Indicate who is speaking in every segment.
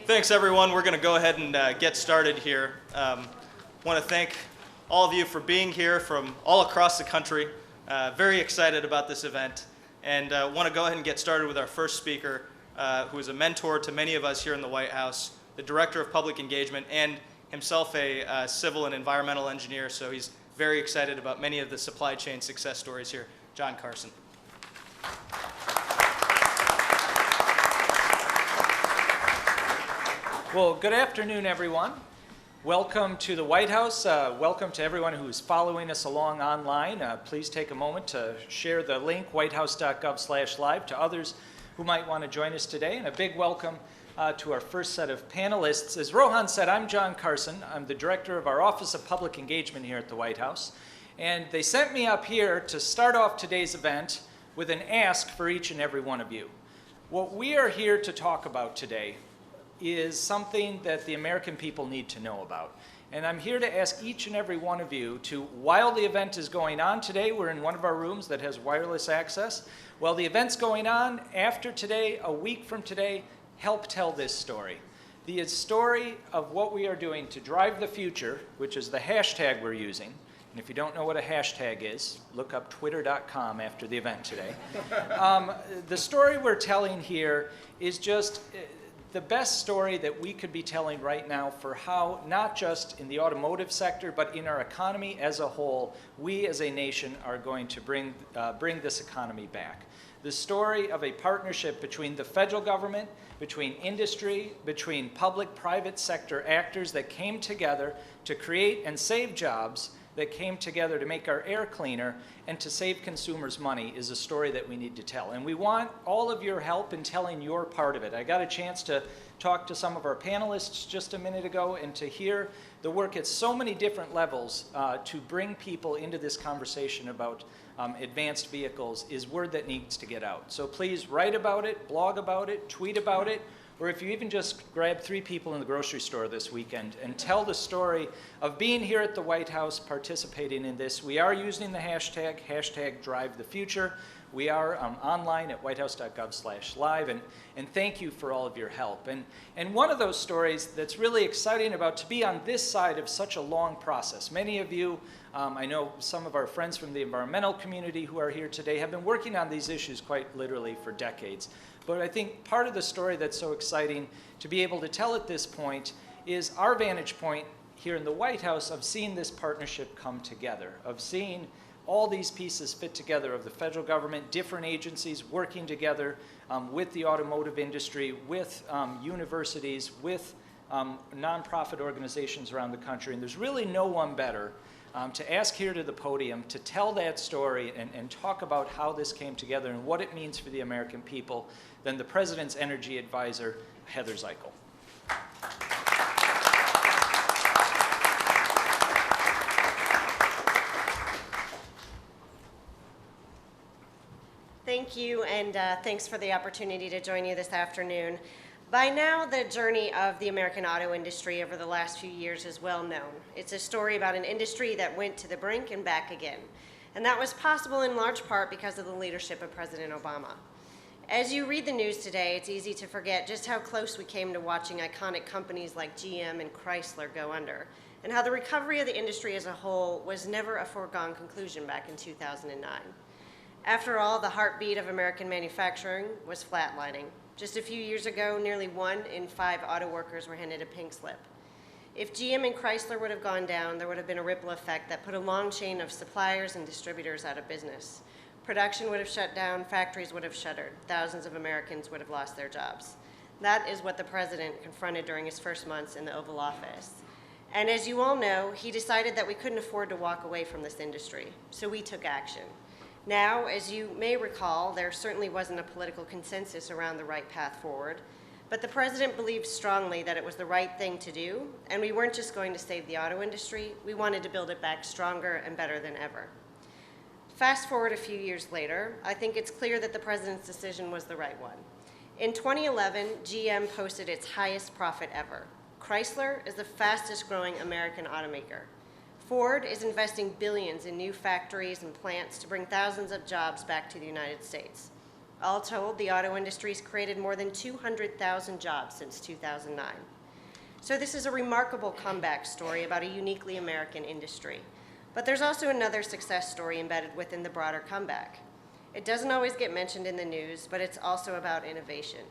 Speaker 1: Thanks, everyone. We're going to go ahead and get started here. Want to thank all of you for being here from all across the country. Very excited about this event, and want to go ahead and get started with our first speaker, who is a mentor to many of us here in the White House, the Director of Public Engagement, and himself a civil and environmental engineer, so he's very excited about many of the supply chain success stories here. John Carson.
Speaker 2: Well, good afternoon, everyone. Welcome to the White House. Welcome to everyone who's following us along online. Please take a moment to share the link, whitehouse.gov/live, to others who might want to join us today. And a big welcome to our first set of panelists. As Rohan said, I'm John Carson. I'm the director of our Office of Public Engagement here at the White House. And they sent me up here to start off today's event with an ask for each and every one of you. What we are here to talk about today is something that the American people need to know about. And I'm here to ask each and every one of you to, while the event is going on today, we're in one of our rooms that has wireless access. While the event's going on, after today, a week from today, help tell this story. The story of what we are doing to drive the future, which is the hashtag we're using. And if you don't know what a hashtag is, look up twitter.com after the event today. The story we're telling here is just the best story that we could be telling right now for how, not just in the automotive sector, but in our economy as a whole, we as a nation are going to bring this economy back. The story of a partnership between the federal government, between industry, between public-private sector actors that came together to create and save jobs, that came together to make our air cleaner and to save consumers money, is a story that we need to tell. And we want all of your help in telling your part of it. I got a chance to talk to some of our panelists just a minute ago and to hear the work at so many different levels to bring people into this conversation about advanced vehicles is word that needs to get out. So please write about it, blog about it, tweet about it, or if you even just grab 3 people in the grocery store this weekend and tell the story of being here at the White House, participating in this. We are using the hashtag #DriveTheFuture. We are online at whitehouse.gov/live, and thank you for all of your help. And one of those stories that's really exciting about to be on this side of such a long process. Many of you, I know some of our friends from the environmental community who are here today have been working on these issues quite literally for decades. But I think part of the story that's so exciting to be able to tell at this point is our vantage point here in the White House of seeing this partnership come together, of seeing all these pieces fit together of the federal government, different agencies working together with the automotive industry, with universities, with nonprofit organizations around the country. And there's really no one better to ask here to the podium to tell that story and talk about how this came together and what it means for the American people than the President's Energy Advisor, Heather Zeichel.
Speaker 3: Thank you, and thanks for the opportunity to join you this afternoon. By now, the journey of the American auto industry over the last few years is well known. It's a story about an industry that went to the brink and back again. And that was possible in large part because of the leadership of President Obama. As you read the news today, it's easy to forget just how close we came to watching iconic companies like GM and Chrysler go under, and how the recovery of the industry as a whole was never a foregone conclusion back in 2009. After all, the heartbeat of American manufacturing was flatlining. Just a few years ago, nearly 1 in 5 auto workers were handed a pink slip. If GM and Chrysler would have gone down, there would have been a ripple effect that put a long chain of suppliers and distributors out of business. Production would have shut down, factories would have shuttered, thousands of Americans would have lost their jobs. That is what the president confronted during his first months in the Oval Office. And as you all know, he decided that we couldn't afford to walk away from this industry, so we took action. Now, as you may recall, there certainly wasn't a political consensus around the right path forward, but the president believed strongly that it was the right thing to do, and we weren't just going to save the auto industry, we wanted to build it back stronger and better than ever. Fast forward a few years later, I think it's clear that the president's decision was the right one. In 2011, GM posted its highest profit ever. Chrysler is the fastest growing American automaker. Ford is investing billions in new factories and plants to bring thousands of jobs back to the United States. All told, the auto industry's created more than 200,000 jobs since 2009. So this is a remarkable comeback story about a uniquely American industry. But there's also another success story embedded within the broader comeback. It doesn't always get mentioned in the news, but it's also about innovation.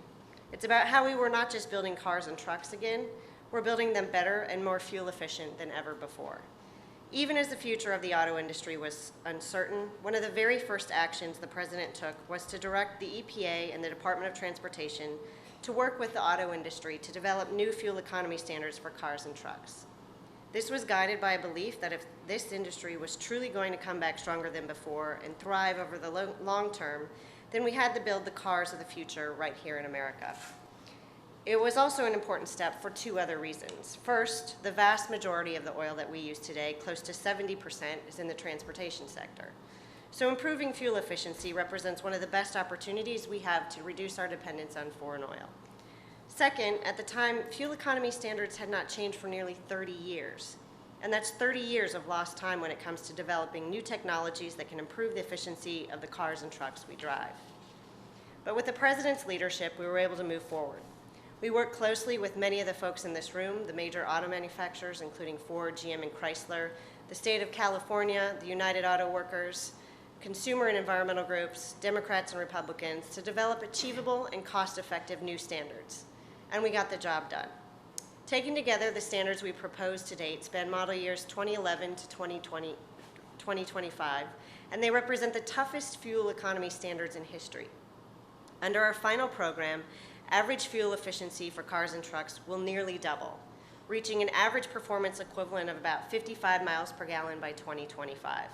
Speaker 3: It's about how we were not just building cars and trucks again, we're building them better and more fuel efficient than ever before. Even as the future of the auto industry was uncertain, one of the very first actions the president took was to direct the EPA and the Department of Transportation to work with the auto industry to develop new fuel economy standards for cars and trucks. This was guided by a belief that if this industry was truly going to come back stronger than before and thrive over the long term, then we had to build the cars of the future right here in America. It was also an important step for two other reasons. First, the vast majority of the oil that we use today, close to 70%, is in the transportation sector. So improving fuel efficiency represents one of the best opportunities we have to reduce our dependence on foreign oil. Second, at the time, fuel economy standards had not changed for nearly 30 years. And that's 30 years of lost time when it comes to developing new technologies that can improve the efficiency of the cars and trucks we drive. But with the president's leadership, we were able to move forward. We worked closely with many of the folks in this room, the major auto manufacturers, including Ford, GM, and Chrysler, the state of California, the United Auto Workers, consumer and environmental groups, Democrats and Republicans, to develop achievable and cost-effective new standards. And we got the job done. Taken together, the standards we proposed to date span model years 2011 to 2025, and they represent the toughest fuel economy standards in history. Under our final program, average fuel efficiency for cars and trucks will nearly double, reaching an average performance equivalent of about 55 miles per gallon by 2025.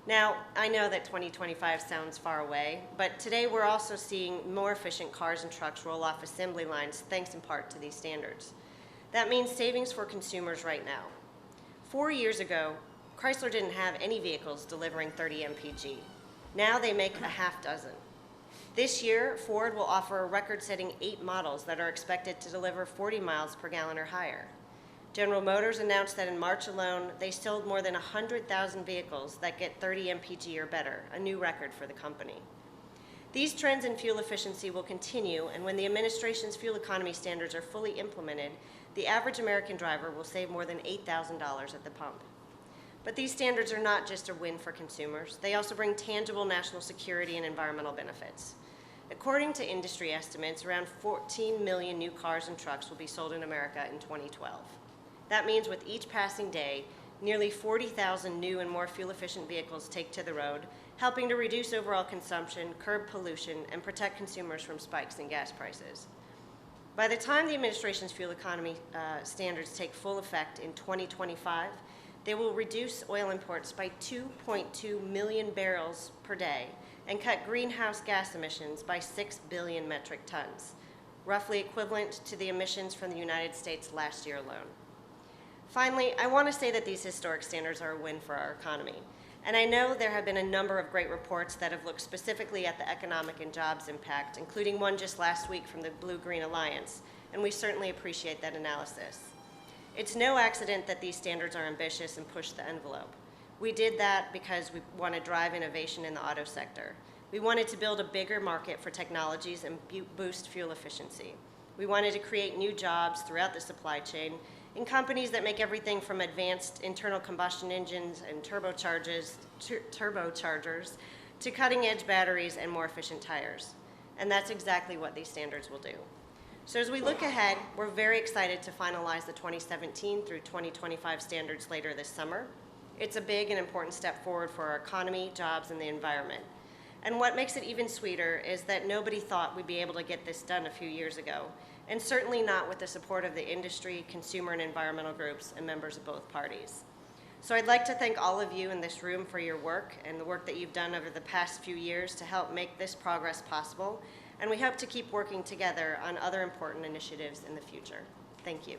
Speaker 3: Now, I know that 2025 sounds far away, but today we're also seeing more efficient cars and trucks roll off assembly lines thanks in part to these standards. That means savings for consumers right now. 4 years ago, Chrysler didn't have any vehicles delivering 30 mpg. Now they make a half dozen. This year, Ford will offer a record-setting 8 models that are expected to deliver 40 miles per gallon or higher. General Motors announced that in March alone, they sold more than 100,000 vehicles that get 30 mpg or better, a new record for the company. These trends in fuel efficiency will continue, and when the administration's fuel economy standards are fully implemented, the average American driver will save more than $8,000 at the pump. But these standards are not just a win for consumers. They also bring tangible national security and environmental benefits. According to industry estimates, around 14 million new cars and trucks will be sold in America in 2012. That means with each passing day, nearly 40,000 new and more fuel-efficient vehicles take to the road, helping to reduce overall consumption, curb pollution, and protect consumers from spikes in gas prices. By the time the administration's fuel economy standards take full effect in 2025, they will reduce oil imports by 2.2 million barrels per day and cut greenhouse gas emissions by 6 billion metric tons, roughly equivalent to the emissions from the United States last year alone. Finally, I want to say that these historic standards are a win for our economy. And I know there have been a number of great reports that have looked specifically at the economic and jobs impact, including one just last week from the Blue-Green Alliance, and we certainly appreciate that analysis. It's no accident that these standards are ambitious and push the envelope. We did that because we want to drive innovation in the auto sector. We wanted to build a bigger market for technologies and boost fuel efficiency. We wanted to create new jobs throughout the supply chain in companies that make everything from advanced internal combustion engines and turbochargers to cutting-edge batteries and more efficient tires. And that's exactly what these standards will do. So as we look ahead, we're very excited to finalize the 2017 through 2025 standards later this summer. It's a big and important step forward for our economy, jobs, and the environment. And what makes it even sweeter is that nobody thought we'd be able to get this done a few years ago, and certainly not with the support of the industry, consumer and environmental groups, and members of both parties. So I'd like to thank all of you in this room for your work and the work that you've done over the past few years to help make this progress possible, and we hope to keep working together on other important initiatives in the future. Thank you.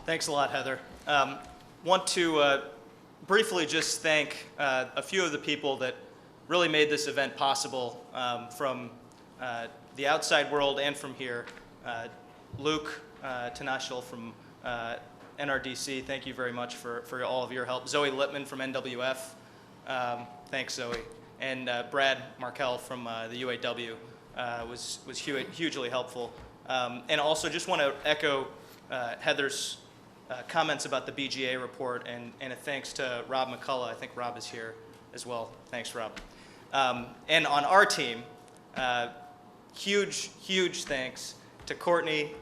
Speaker 1: Thanks a lot, Heather. Want to briefly just thank a few of the people that really made this event possible from the outside world and from here. Luke Tanashil from NRDC, thank you very much for all of your help. Zoe Lippman from NWF, thanks Zoe. And Brad Markell from the UAW was hugely helpful. And also just want to echo Heather's comments about the BGA report, and a thanks to Rob McCullough. I think Rob is here as well. Thanks, Rob. And on our team, huge thanks to Courtney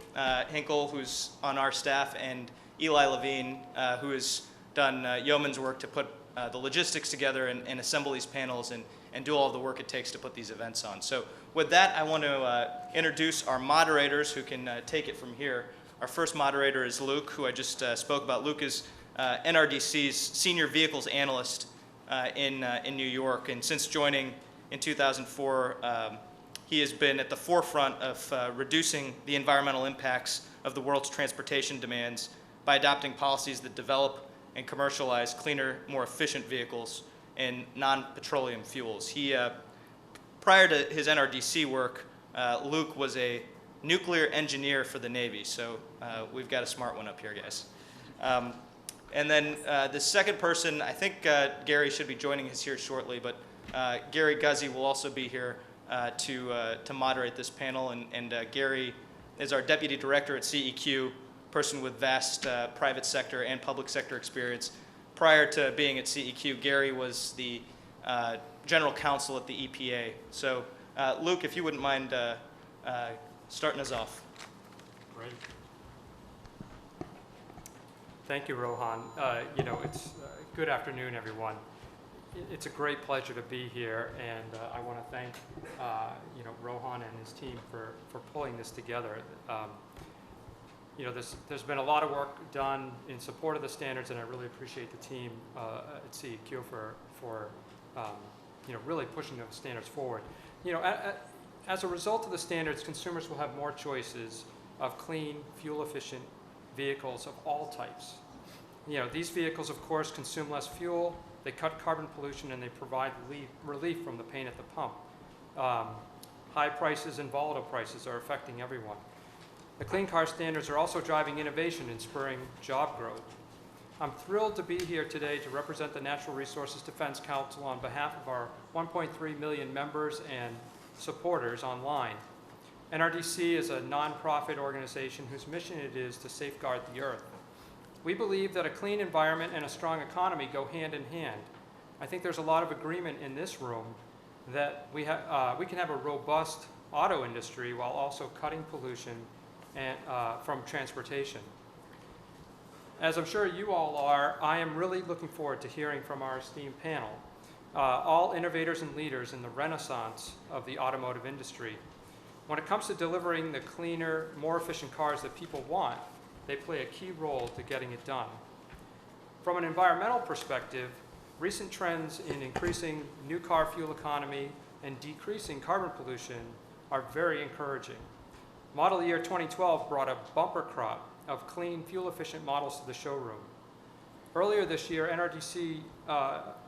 Speaker 1: Hinkle, who's on our staff, and Eli Levine, who has done yeoman's work to put the logistics together and assemble these panels and do all of the work it takes to put these events on. So with that, I want to introduce our moderators who can take it from here. Our first moderator is Luke, who I just spoke about. Luke is NRDC's Senior Vehicles Analyst in New York, and since joining in 2004, he has been at the forefront of reducing the environmental impacts of the world's transportation demands by adopting policies that develop and commercialize cleaner, more efficient vehicles and non-petroleum fuels. Prior to his NRDC work, Luke was a nuclear engineer for the Navy, so we've got a smart one up here, guys. And then the second person, I think Gary should be joining us here shortly, but Gary Guzzi will also be here to moderate this panel, and Gary is our Deputy Director at CEQ, person with vast private sector and public sector experience. Prior to being at CEQ, Gary was the General Counsel at the EPA. So Luke, if you wouldn't mind starting us off.
Speaker 4: Great. Thank you, Rohan. It's good afternoon, everyone. It's a great pleasure to be here, and I want to thank Rohan and his team for pulling this together. There's been a lot of work done in support of the standards, and I really appreciate the team at CEQ for really pushing those standards forward. As a result of the standards, consumers will have more choices of clean, fuel-efficient vehicles of all types. These vehicles, of course, consume less fuel, they cut carbon pollution, and they provide relief from the pain at the pump. High prices and volatile prices are affecting everyone. The clean car standards are also driving innovation and spurring job growth. I'm thrilled to be here today to represent the Natural Resources Defense Council on behalf of our 1.3 million members and supporters online. NRDC is a nonprofit organization whose mission it is to safeguard the earth. We believe that a clean environment and a strong economy go hand in hand. I think there's a lot of agreement in this room that we can have a robust auto industry while also cutting pollution from transportation. As I'm sure you all are, I am really looking forward to hearing from our esteemed panel, all innovators and leaders in the renaissance of the automotive industry. When it comes to delivering the cleaner, more efficient cars that people want, they play a key role to getting it done. From an environmental perspective, recent trends in increasing new car fuel economy and decreasing carbon pollution are very encouraging. Model year 2012 brought a bumper crop of clean, fuel-efficient models to the showroom. Earlier this year, NRDC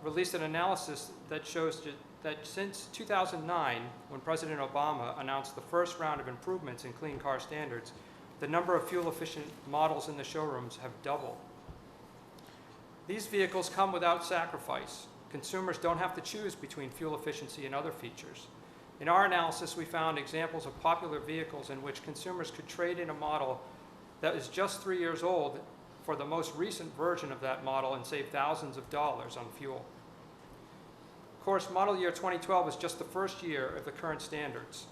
Speaker 4: released an analysis that shows that since 2009, when President Obama announced the first round of improvements in clean car standards, the number of fuel-efficient models in the showrooms have doubled. These vehicles come without sacrifice. Consumers don't have to choose between fuel efficiency and other features. In our analysis, we found examples of popular vehicles in which consumers could trade in a model that is just 3 years old for the most recent version of that model and save thousands of dollars on fuel. Of course, model year 2012 is just the first year of the current standards.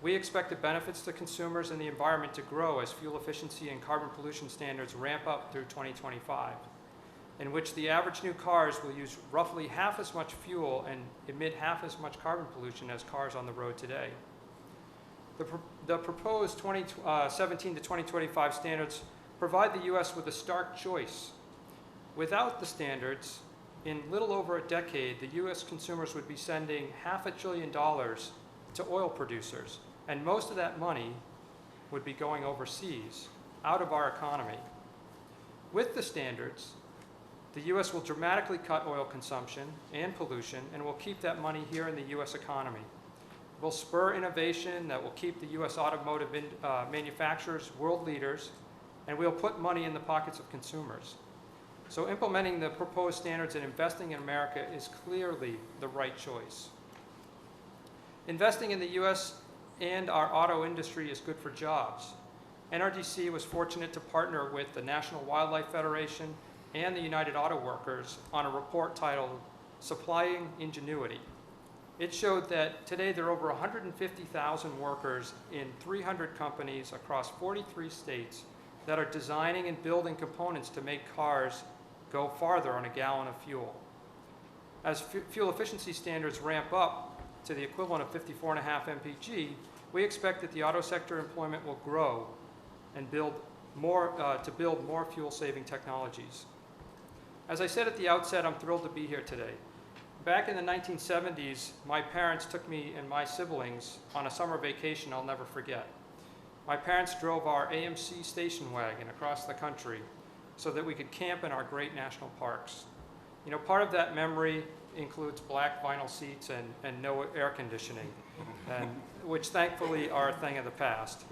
Speaker 4: We expect the benefits to consumers and the environment to grow as fuel efficiency and carbon pollution standards ramp up through 2025, in which the average new cars will use roughly half as much fuel and emit half as much carbon pollution as cars on the road today. The proposed 2017 to 2025 standards provide the U.S. with a stark choice. Without the standards, in little over a decade, the U.S. consumers would be sending $500 billion to oil producers, and most of that money would be going overseas, out of our economy. With the standards, the U.S. will dramatically cut oil consumption and pollution and will keep that money here in the U.S. economy. It will spur innovation that will keep the U.S. automotive manufacturers world leaders and we'll put money in the pockets of consumers. So implementing the proposed standards and investing in America is clearly the right choice. Investing in the U.S. and our auto industry is good for jobs. NRDC was fortunate to partner with the National Wildlife Federation and the United Auto Workers on a report titled Supplying Ingenuity. It showed that today there are over 150,000 workers in 300 companies across 43 states that are designing and building components to make cars go farther on a gallon of fuel. As fuel efficiency standards ramp up to the equivalent of 54.5 mpg, we expect that the auto sector employment will grow and build more fuel-saving technologies. As I said at the outset, I'm thrilled to be here today. Back in the 1970s, my parents took me and my siblings on a summer vacation I'll never forget. My parents drove our AMC station wagon across the country so that we could camp in our great national parks. You know, part of that memory includes black vinyl seats and no air conditioning, which thankfully are a thing of the past.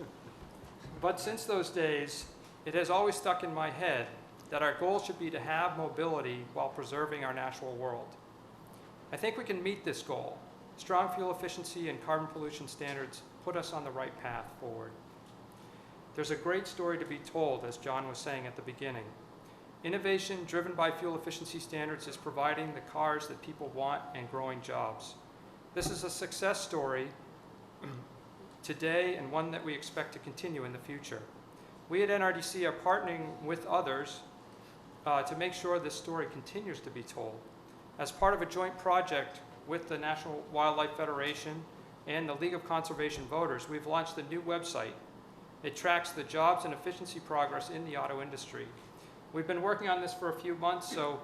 Speaker 4: But since those days, it has always stuck in my head that our goal should be to have mobility while preserving our natural world. I think we can meet this goal. Strong fuel efficiency and carbon pollution standards put us on the right path forward. There's a great story to be told, as John was saying at the beginning. Innovation driven by fuel efficiency standards is providing the cars that people want and growing jobs. This is a success story today and one that we expect to continue in the future. We at NRDC are partnering with others to make sure this story continues to be told. As part of a joint project with the National Wildlife Federation and the League of Conservation Voters, we've launched a new website. It tracks the jobs and efficiency progress in the auto industry. We've been working on this for a few months, so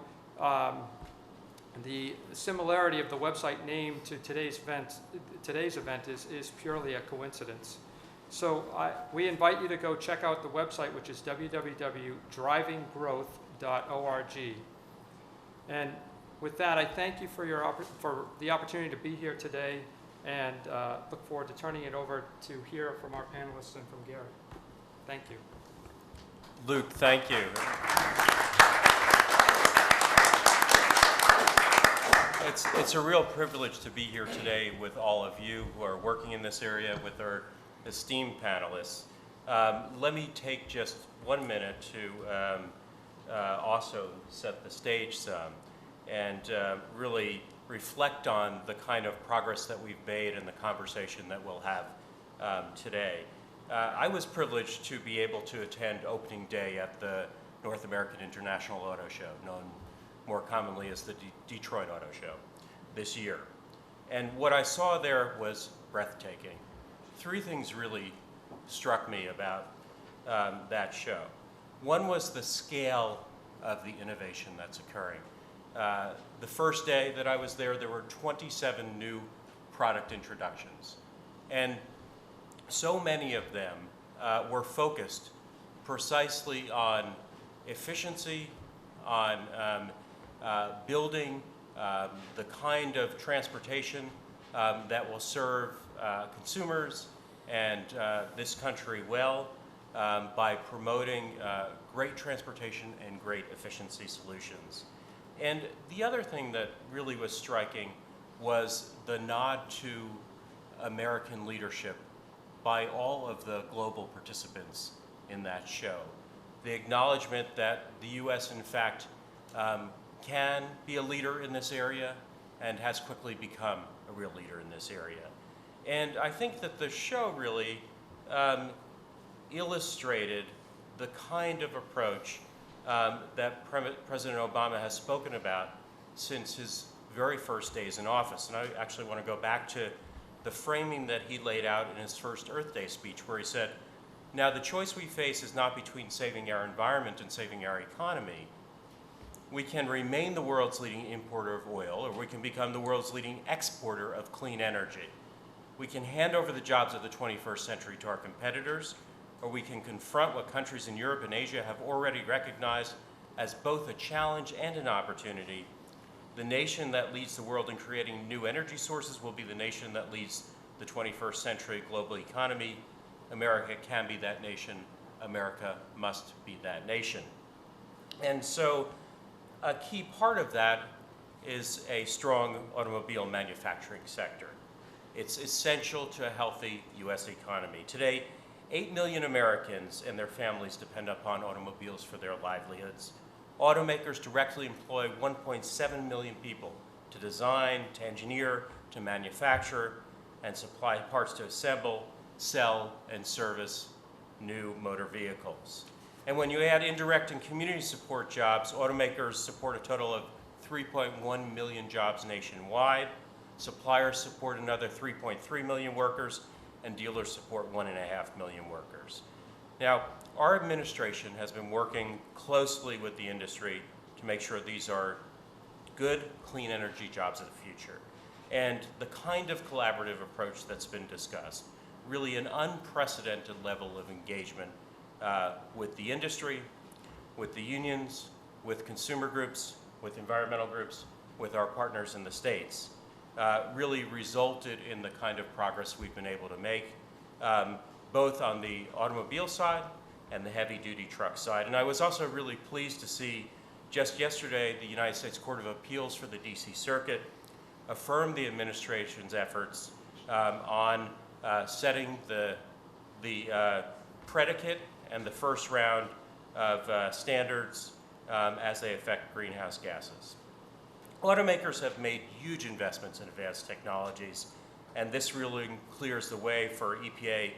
Speaker 4: the similarity of the website name to today's event is purely a coincidence. So we invite you to go check out the website, which is www.drivinggrowth.org. And with that, I thank you for the opportunity to be here today, and look forward to turning it over to hear from our panelists and from Gary. Thank you.
Speaker 5: Luke, thank you. It's a real privilege to be here today with all of you who are working in this area, with our esteemed panelists. Let me take just 1 minute to also set the stage some and really reflect on the kind of progress that we've made and the conversation that we'll have today. I was privileged to be able to attend opening day at the North American International Auto Show, known more commonly as the Detroit Auto Show, this year. And what I saw there was breathtaking. 3 things really struck me about that show. One was the scale of the innovation that's occurring. The first day that I was there were 27 new product introductions. And so many of them were focused precisely on efficiency, on building the kind of transportation that will serve consumers and this country well by promoting great transportation and great efficiency solutions. And the other thing that really was striking was the nod to American leadership by all of the global participants in that show. The acknowledgement that the U.S. in fact can be a leader in this area and has quickly become a real leader in this area. And I think that the show really illustrated the kind of approach that President Obama has spoken about since his very first days in office. And I actually want to go back to the framing that he laid out in his first Earth Day speech, where he said, now the choice we face is not between saving our environment and saving our economy. We can remain the world's leading importer of oil, or we can become the world's leading exporter of clean energy. We can hand over the jobs of the 21st century to our competitors, or we can confront what countries in Europe and Asia have already recognized as both a challenge and an opportunity. The nation that leads the world in creating new energy sources will be the nation that leads the 21st century global economy. America can be that nation America must be that nation. And so a key part of that is a strong automobile manufacturing sector. It's essential to a healthy U.S. economy. Today, 8 million Americans and their families depend upon automobiles for their livelihoods. Automakers directly employ 1.7 million people to design, to engineer, to manufacture, and supply parts to assemble, sell, and service new motor vehicles. And when you add indirect and community support jobs, automakers support a total of 3.1 million jobs nationwide. Suppliers support another 3.3 million workers, and dealers support 1.5 million workers. Now, our administration has been working closely with the industry to make sure these are good, clean energy jobs of the future. And the kind of collaborative approach that's been discussed, really an unprecedented level of engagement with the industry, with the unions, with consumer groups, with environmental groups, with our partners in the states, really resulted in the kind of progress we've been able to make, both on the automobile side and the heavy-duty truck side. And I was also really pleased to see just yesterday the United States Court of Appeals for the D.C. Circuit affirmed the administration's efforts on setting the predicate and the first round of standards as they affect greenhouse gases. Automakers have made huge investments in advanced technologies, and this really clears the way for EPA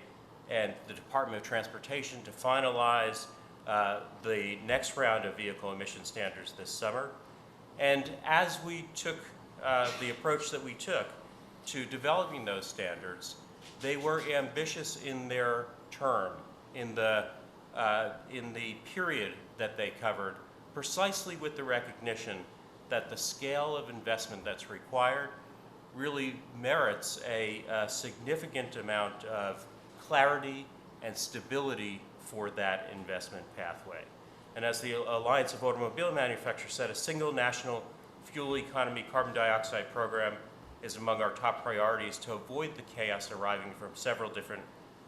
Speaker 5: and the Department of Transportation to finalize the next round of vehicle emission standards this summer. And as we took the approach that we took to developing those standards, they were ambitious in their term, in the period that they covered, precisely with the recognition that the scale of investment that's required really merits a significant amount of clarity and stability for that investment pathway. And as the Alliance of Automobile Manufacturers said, a single national fuel economy carbon dioxide program is among our top priorities to avoid the chaos arriving from several different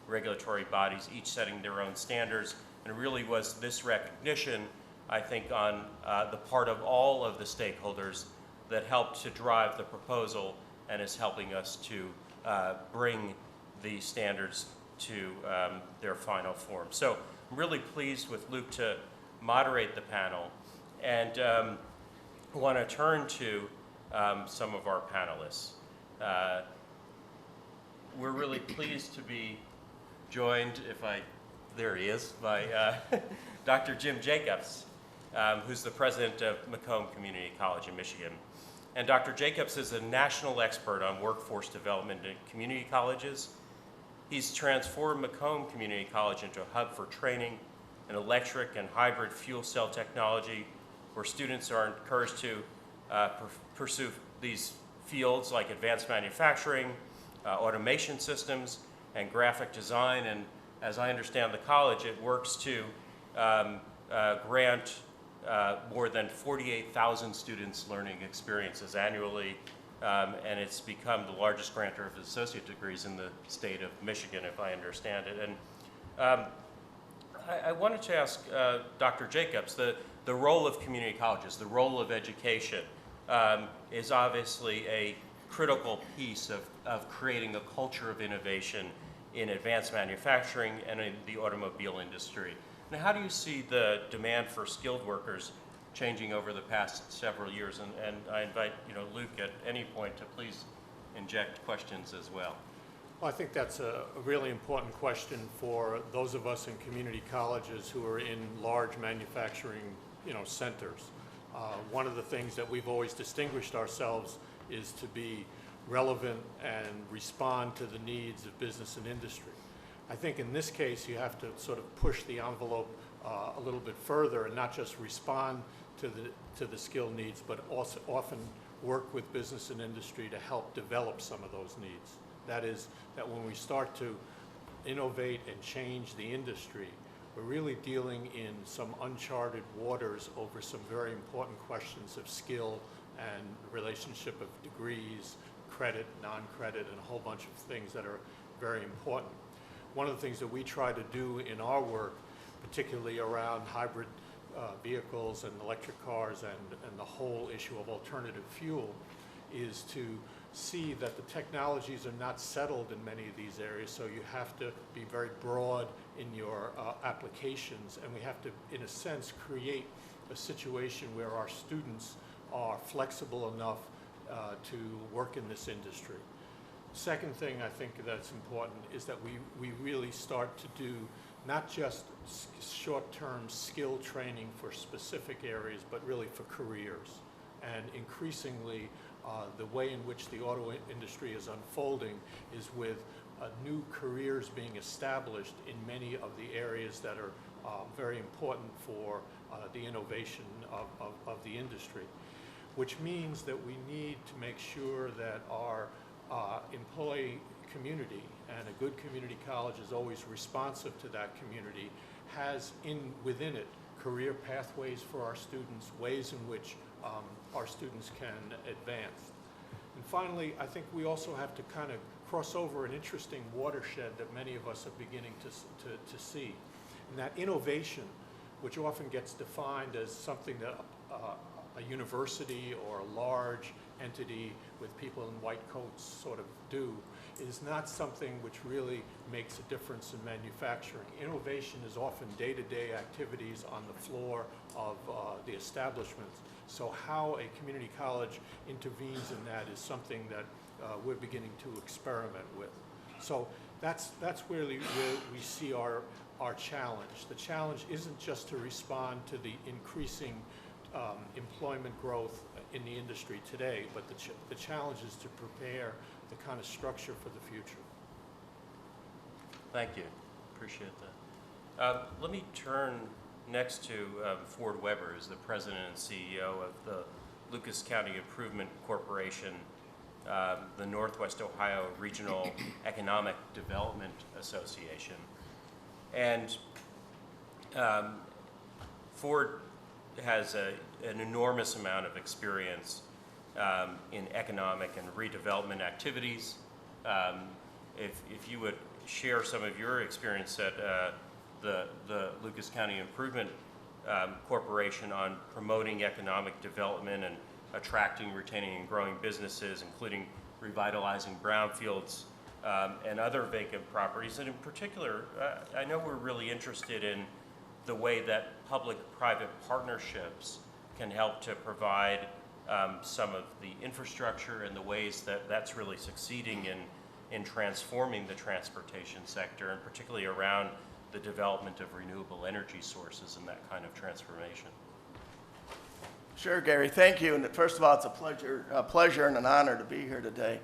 Speaker 5: regulatory bodies, each setting their own standards. And it really was this recognition, I think, on the part of all of the stakeholders that helped to drive the proposal and is helping us to bring the standards to their final form. So I'm really pleased with Luke to moderate the panel, and want to turn to some of our panelists. We're really pleased to be joined, there he is, by Dr. Jim Jacobs, who's the president of Macomb Community College in Michigan. And Dr. Jacobs is a national expert on workforce development in community colleges. He's transformed Macomb Community College into a hub for training in electric and hybrid fuel cell technology, where students are encouraged to pursue these fields like advanced manufacturing, automation systems, and graphic design. And as I understand the college, it works to grant more than 48,000 students learning experiences annually, and it's become the largest grantor of associate degrees in the state of Michigan, if I understand it. And I wanted to ask Dr. Jacobs, the role of community colleges, the role of education is obviously a critical piece of creating a culture of innovation in advanced manufacturing and in the automobile industry. Now, how do you see the demand for skilled workers changing over the past several years? And I invite Luke at any point to please inject questions as well.
Speaker 6: Well, I think that's a really important question for those of us in community colleges who are in large manufacturing centers. One of the things that we've always distinguished ourselves is to be relevant and respond to the needs of business and industry. I think in this case you have to sort of push the envelope a little bit further and not just respond to the skill needs, but also often work with business and industry to help develop some of those needs. That is, that when we start to innovate and change the industry, we're really dealing in some uncharted waters over some very important questions of skill and relationship of degrees, credit, non-credit, and a whole bunch of things that are very important. One of the things that we try to do in our work particularly around hybrid vehicles and electric cars and the whole issue of alternative fuel, is to see that the technologies are not settled in many of these areas, so you have to be very broad in your applications, and we have to, in a sense, create a situation where our students are flexible enough to work in this industry. Second thing I think that's important is that we really start to do not just short-term skill training for specific areas, but really for careers. And increasingly, the way in which the auto industry is unfolding is with new careers being established in many of the areas that are very important for the innovation of the industry, which means that we need to make sure that our employee community, and a good community college is always responsive to that community, has within it career pathways for our students, ways in which our students can advance. And finally, I think we also have to kind of cross over an interesting watershed that many of us are beginning to see. And that innovation, which often gets defined as something that a university or a large entity with people in white coats sort of do, is not something which really makes a difference in manufacturing. Innovation is often day-to-day activities on the floor of the establishments. So how a community college intervenes in that is something that we're beginning to experiment with. So that's where we see our challenge. The challenge isn't just to respond to the increasing employment growth in the industry today, but the challenge is to prepare the kind of structure for the future.
Speaker 5: Thank you. Appreciate that. Let me turn next to Ford Weber, who's the president and CEO of the Lucas County Improvement Corporation, the Northwest Ohio Regional Economic Development Association. And Ford has an enormous amount of experience in economic and redevelopment activities. If you would share some of your experience at the Lucas County Improvement Corporation on promoting economic development and attracting, retaining, and growing businesses, including revitalizing brownfields and other vacant properties. And in particular, I know we're really interested in the way that public-private partnerships can help to provide some of the infrastructure and the ways that that's really succeeding in transforming the transportation sector, and particularly around the development of renewable energy sources and that kind of transformation.
Speaker 7: Sure, Gary. Thank you. And first of all, it's a pleasure and an honor to be here today.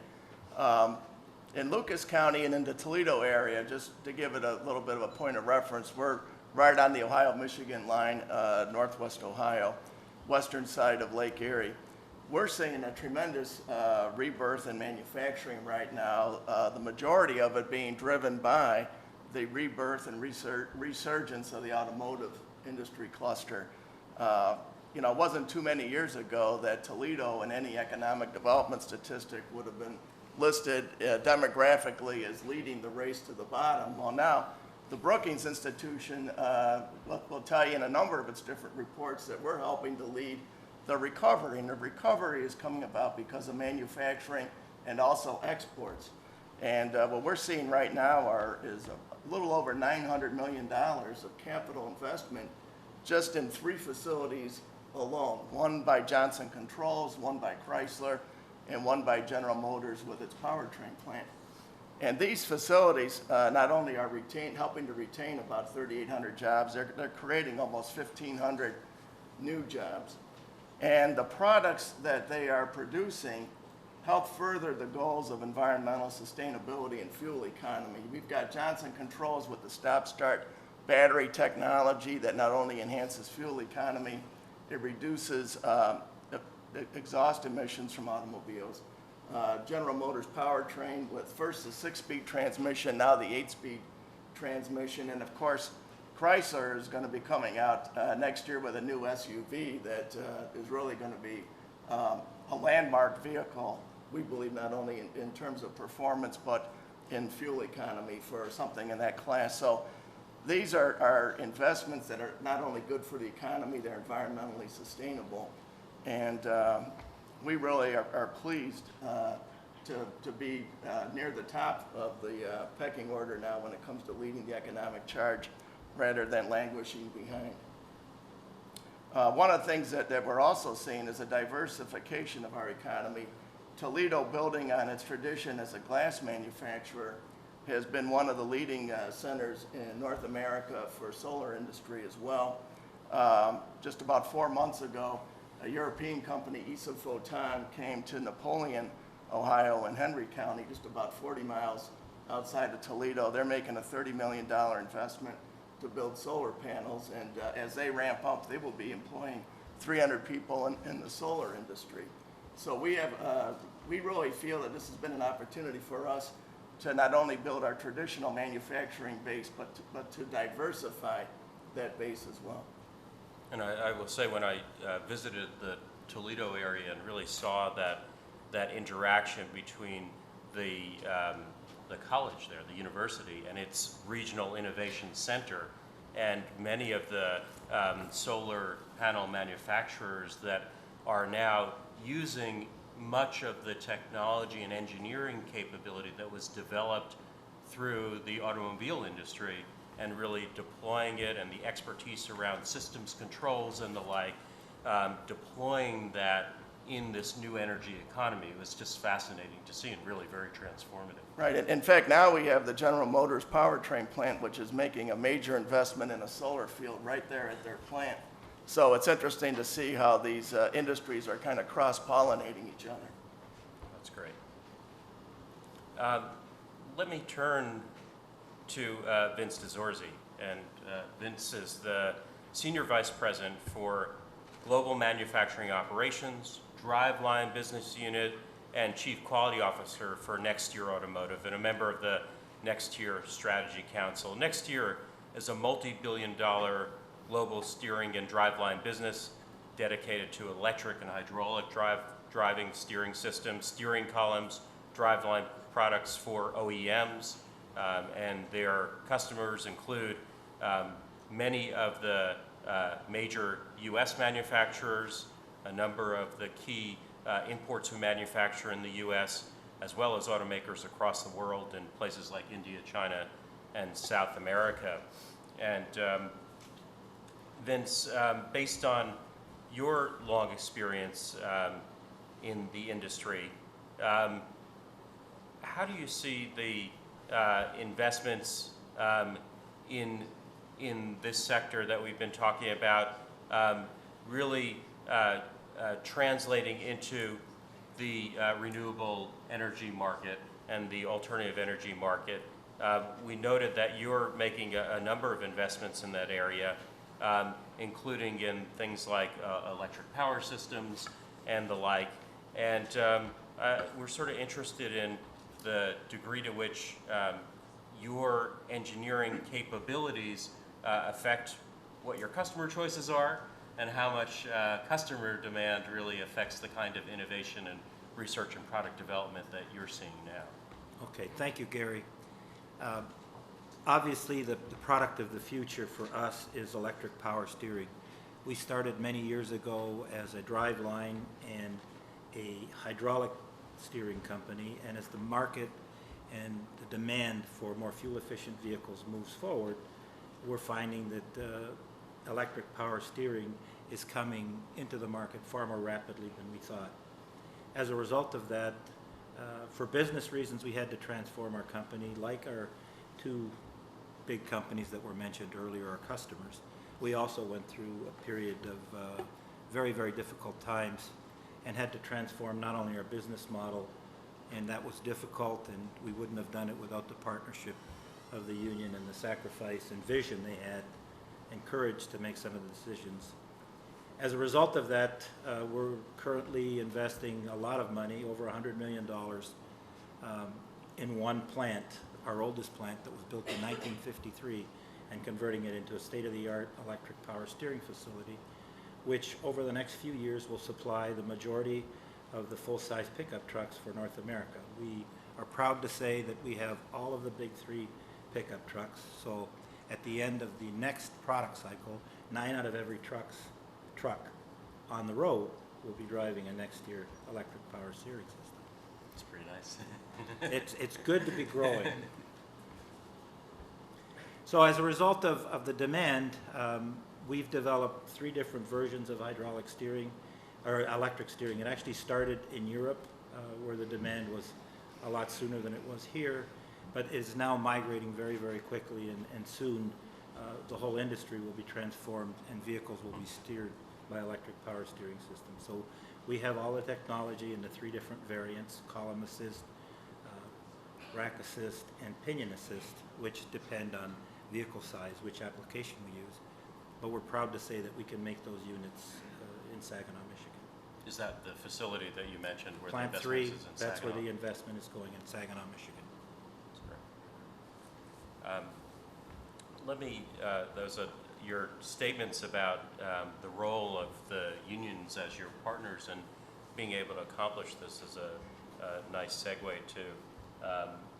Speaker 7: In Lucas County and in the Toledo area, just to give it a little bit of a point of reference, we're right on the Ohio-Michigan line, Northwest Ohio, western side of Lake Erie. We're seeing a tremendous rebirth in manufacturing right now, the majority of it being driven by the rebirth and resurgence of the automotive industry cluster. You know, it wasn't too many years ago that Toledo in any economic development statistic would have been listed demographically as leading the race to the bottom. Well, now the Brookings Institution will tell you in a number of its different reports that we're helping to lead the recovery, and the recovery is coming about because of manufacturing and also exports. And what we're seeing right now is a little over $900 million of capital investment just in 3 facilities alone, one by Johnson Controls, one by Chrysler, and one by General Motors with its powertrain plant. And these facilities not only are helping to retain about 3,800 jobs, they're creating almost 1,500 new jobs. And the products that they are producing help further the goals of environmental sustainability and fuel economy. We've got Johnson Controls with the stop-start battery technology that not only enhances fuel economy, it reduces exhaust emissions from automobiles. General Motors powertrain with first the 6-speed transmission, now the 8-speed transmission, and of course Chrysler is going to be coming out next year with a new SUV that is really going to be a landmark vehicle, we believe, not only in terms of performance but in fuel economy for something in that class. So these are investments that are not only good for the economy, they're environmentally sustainable. And we really are pleased to be near the top of the pecking order now when it comes to leading the economic charge rather than languishing behind. One of the things that we're also seeing is a diversification of our economy. Toledo, building on its tradition as a glass manufacturer, has been one of the leading centers in North America for solar industry as well. Just about 4 months ago, a European company, Photon, came to Napoleon, Ohio, in Henry County, just about 40 miles outside of Toledo. They're making a $30 million investment to build solar panels, and as they ramp up, they will be employing 300 people in the solar industry. So we really feel that this has been an opportunity for us to not only build our traditional manufacturing base, but to diversify that base as well.
Speaker 5: And I will say, when I visited the Toledo area and really saw that interaction between the college there, the university, and its regional innovation center, and many of the solar panel manufacturers that are now using much of the technology and engineering capability that was developed through the automobile industry, and really deploying it, and the expertise around systems controls and the like, deploying that in this new energy economy. It was just fascinating to see and really very transformative.
Speaker 7: Right. In fact, now we have the General Motors powertrain plant, which is making a major investment in a solar field right there at their plant. So it's interesting to see how these industries are kind of cross-pollinating each other.
Speaker 5: That's great. Let me turn to Vince DeZorzi. And Vince is the Senior Vice President for Global Manufacturing Operations, Driveline Business Unit, and Chief Quality Officer for Next Year Automotive, and a member of the Next Year Strategy Council. Next Year is a multi-billion-dollar global steering and driveline business dedicated to electric and hydraulic driving steering systems, steering columns, driveline products for OEMs, and their customers include many of the major U.S. manufacturers, a number of the key imports who manufacture in the U.S., as well as automakers across the world in places like India, China, and South America. And Vince, based on your long experience in the industry, how do you see the investments in this sector that we've been talking about really translating into the renewable energy market and the alternative energy market? We noted that you're making a number of investments in that area, including in things like electric power systems and the like. And we're sort of interested in the degree to which your engineering capabilities affect what your customer choices are, and how much customer demand really affects the kind of innovation and research and product development that you're seeing now.
Speaker 8: Okay, thank you, Gary. Obviously, the product of the future for us is electric power steering. We started many years ago as a driveline and a hydraulic steering company, and as the market and the demand for more fuel-efficient vehicles moves forward, we're finding that electric power steering is coming into the market far more rapidly than we thought. As a result of that, for business reasons, we had to transform our company. Like our two big companies that were mentioned earlier, our customers, we also went through a period of very, very difficult times and had to transform not only our business model, and that was difficult, and we wouldn't have done it without the partnership of the union and the sacrifice and vision they had and courage to make some of the decisions. As a result of that, we're currently investing a lot of money, over $100 million, in one plant, our oldest plant that was built in 1953, and converting it into a state-of-the-art electric power steering facility, which over the next few years will supply the majority of the full-size pickup trucks for North America. We are proud to say that we have all of the big three pickup trucks. So at the end of the next product cycle, 9 out of every truck on the road will be driving a next year electric power steering system.
Speaker 5: It's pretty nice.
Speaker 8: It's good to be growing. So as a result of the demand, we've developed 3 different versions of hydraulic steering, or electric steering. It actually started in Europe, where the demand was a lot sooner than it was here, but is now migrating very, very quickly, and soon the whole industry will be transformed and vehicles will be steered by electric power steering systems. So we have all the technology in the 3 different variants: column assist, rack assist, and pinion assist, which depend on vehicle size, which application we use. But we're proud to say that we can make those units in Saginaw, Michigan.
Speaker 5: Is that the facility that you mentioned where
Speaker 8: Plant
Speaker 5: the
Speaker 8: 3,
Speaker 5: investment is in
Speaker 8: that's where
Speaker 5: Saginaw?
Speaker 8: the investment is going, in Saginaw, Michigan.
Speaker 5: That's great. Let me, your statements about the role of the unions as your partners and being able to accomplish this is a nice segue to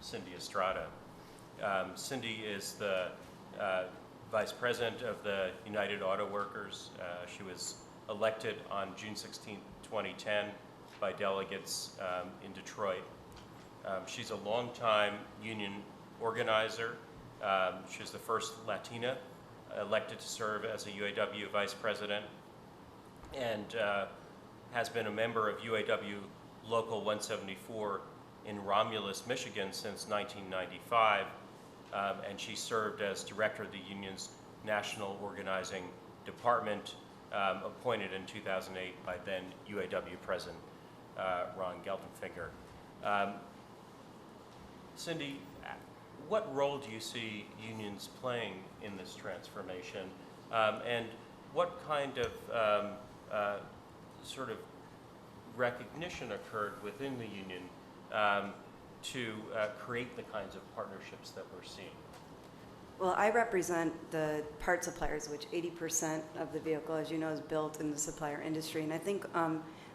Speaker 5: Cindy Estrada. Cindy is the Vice President of the United Auto Workers. She was elected on June 16, 2010 by delegates in Detroit. She's a longtime union organizer. She's the first Latina elected to serve as a UAW Vice President, and has been a member of UAW Local 174 in Romulus, Michigan since 1995. And she served as director of the union's National Organizing Department, appointed in 2008 by then UAW President Ron Geltenfinger. Cindy, what role do you see unions playing in this transformation, and what kind of sort of recognition occurred within the union to create the kinds of partnerships that we're seeing?
Speaker 9: Well, I represent the part suppliers, which 80% of the vehicle, as you know, is built in the supplier industry. And I think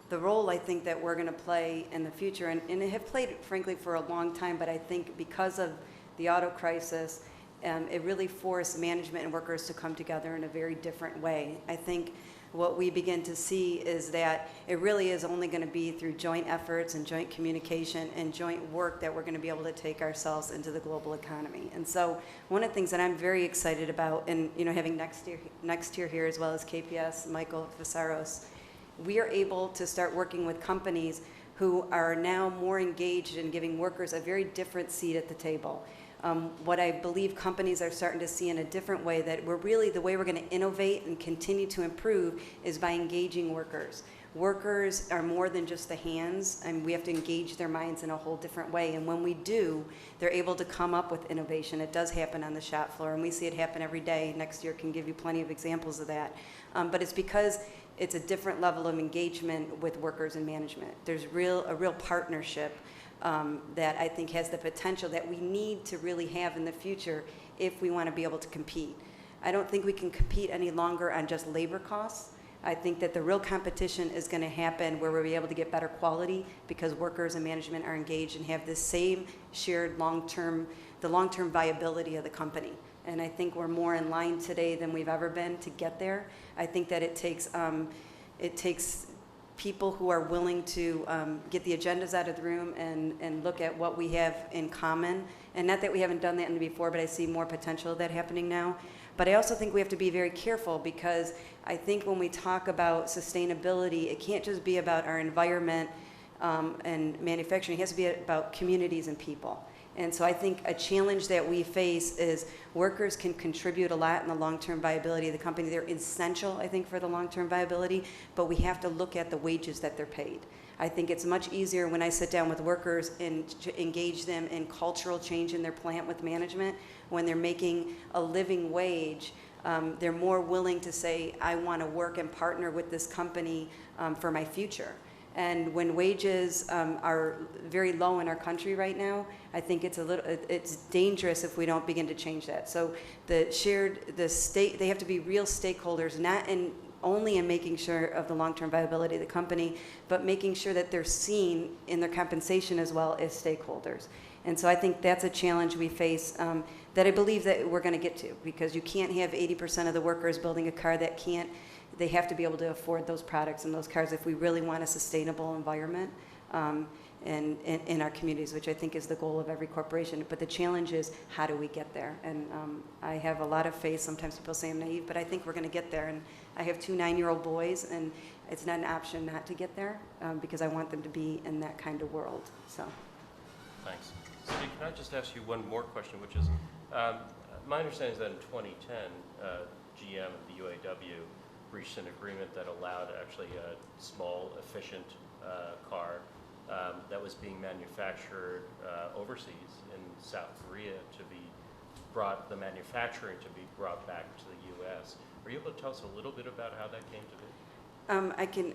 Speaker 9: the role I think that we're going to play in the future, and have played, frankly, for a long time, but I think because of the auto crisis, it really forced management and workers to come together in a very different way. I think what we begin to see is that it really is only going to be through joint efforts and joint communication and joint work that we're going to be able to take ourselves into the global economy. And so one of the things that I'm very excited about, and having next year here as well as KPS, Michael Visaros, we are able to start working with companies who are now more engaged in giving workers a very different seat at the table. What I believe companies are starting to see in a different way, that we're really, the way we're going to innovate and continue to improve is by engaging workers. Workers are more than just the hands, and we have to engage their minds in a whole different way. And when we do, they're able to come up with innovation. It does happen on the shop floor, and we see it happen every day. Next year can give you plenty of examples of that. But it's because it's a different level of engagement with workers and management. There's a real partnership that I think has the potential that we need to really have in the future if we want to be able to compete. I don't think we can compete any longer on just labor costs. I think that the real competition is going to happen where we'll be able to get better quality because workers and management are engaged and have the same shared long-term viability of the company. And I think we're more in line today than we've ever been to get there. I think that it takes people who are willing to get the agendas out of the room and look at what we have in common. And not that we haven't done that before, but I see more potential of that happening now. But I also think we have to be very careful, because I think when we talk about sustainability, it can't just be about our environment and manufacturing. It has to be about communities and people. And so I think a challenge that we face is workers can contribute a lot in the long-term viability of the company. They're essential, I think, for the long-term viability, but we have to look at the wages that they're paid. I think it's much easier when I sit down with workers and engage them in cultural change in their plant with management. When they're making a living wage, they're more willing to say, I want to work and partner with this company for my future. And when wages are very low in our country right now, I think it's dangerous if we don't begin to change that. So they have to be real stakeholders, not in only in making sure of the long-term viability of the company, but making sure that they're seen in their compensation as well as stakeholders. And so I think that's a challenge we face that I believe that we're going to get to, because you can't have 80% of the workers building a car that can't. They have to be able to afford those products and those cars if we really want a sustainable environment in our communities, which I think is the goal of every corporation. But the challenge is, how do we get there? And I have a lot of faith. Sometimes people say I'm naive, but I think we're going to get there. And I have 2 9-year-old boys, and it's not an option not to get there because I want them to be in that kind of world. So.
Speaker 5: Thanks. Cindy, can I just ask you one more question, which is, my understanding is that in 2010, GM and the UAW reached an agreement that allowed actually a small, efficient car that was being manufactured overseas in South Korea to be brought, the manufacturing to be brought back to the U.S. Are you able to tell us a little bit about how that came to be?
Speaker 9: I can,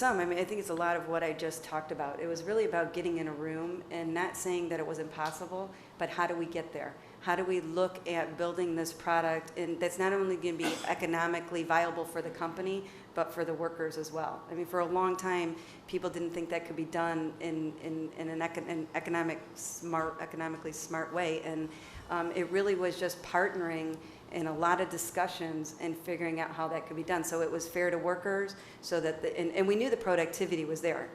Speaker 9: I mean, I think it's a lot of what I just talked about. It was really about getting in a room and not saying that it was impossible, but how do we get there? How do we look at building this product and that's not only going to be economically viable for the company, but for the workers as well? I mean, for a long time, people didn't think that could be done in an economically smart way. And it really was just partnering in a lot of discussions and figuring out how that could be done. So it was fair to workers, so that and we knew the productivity was there.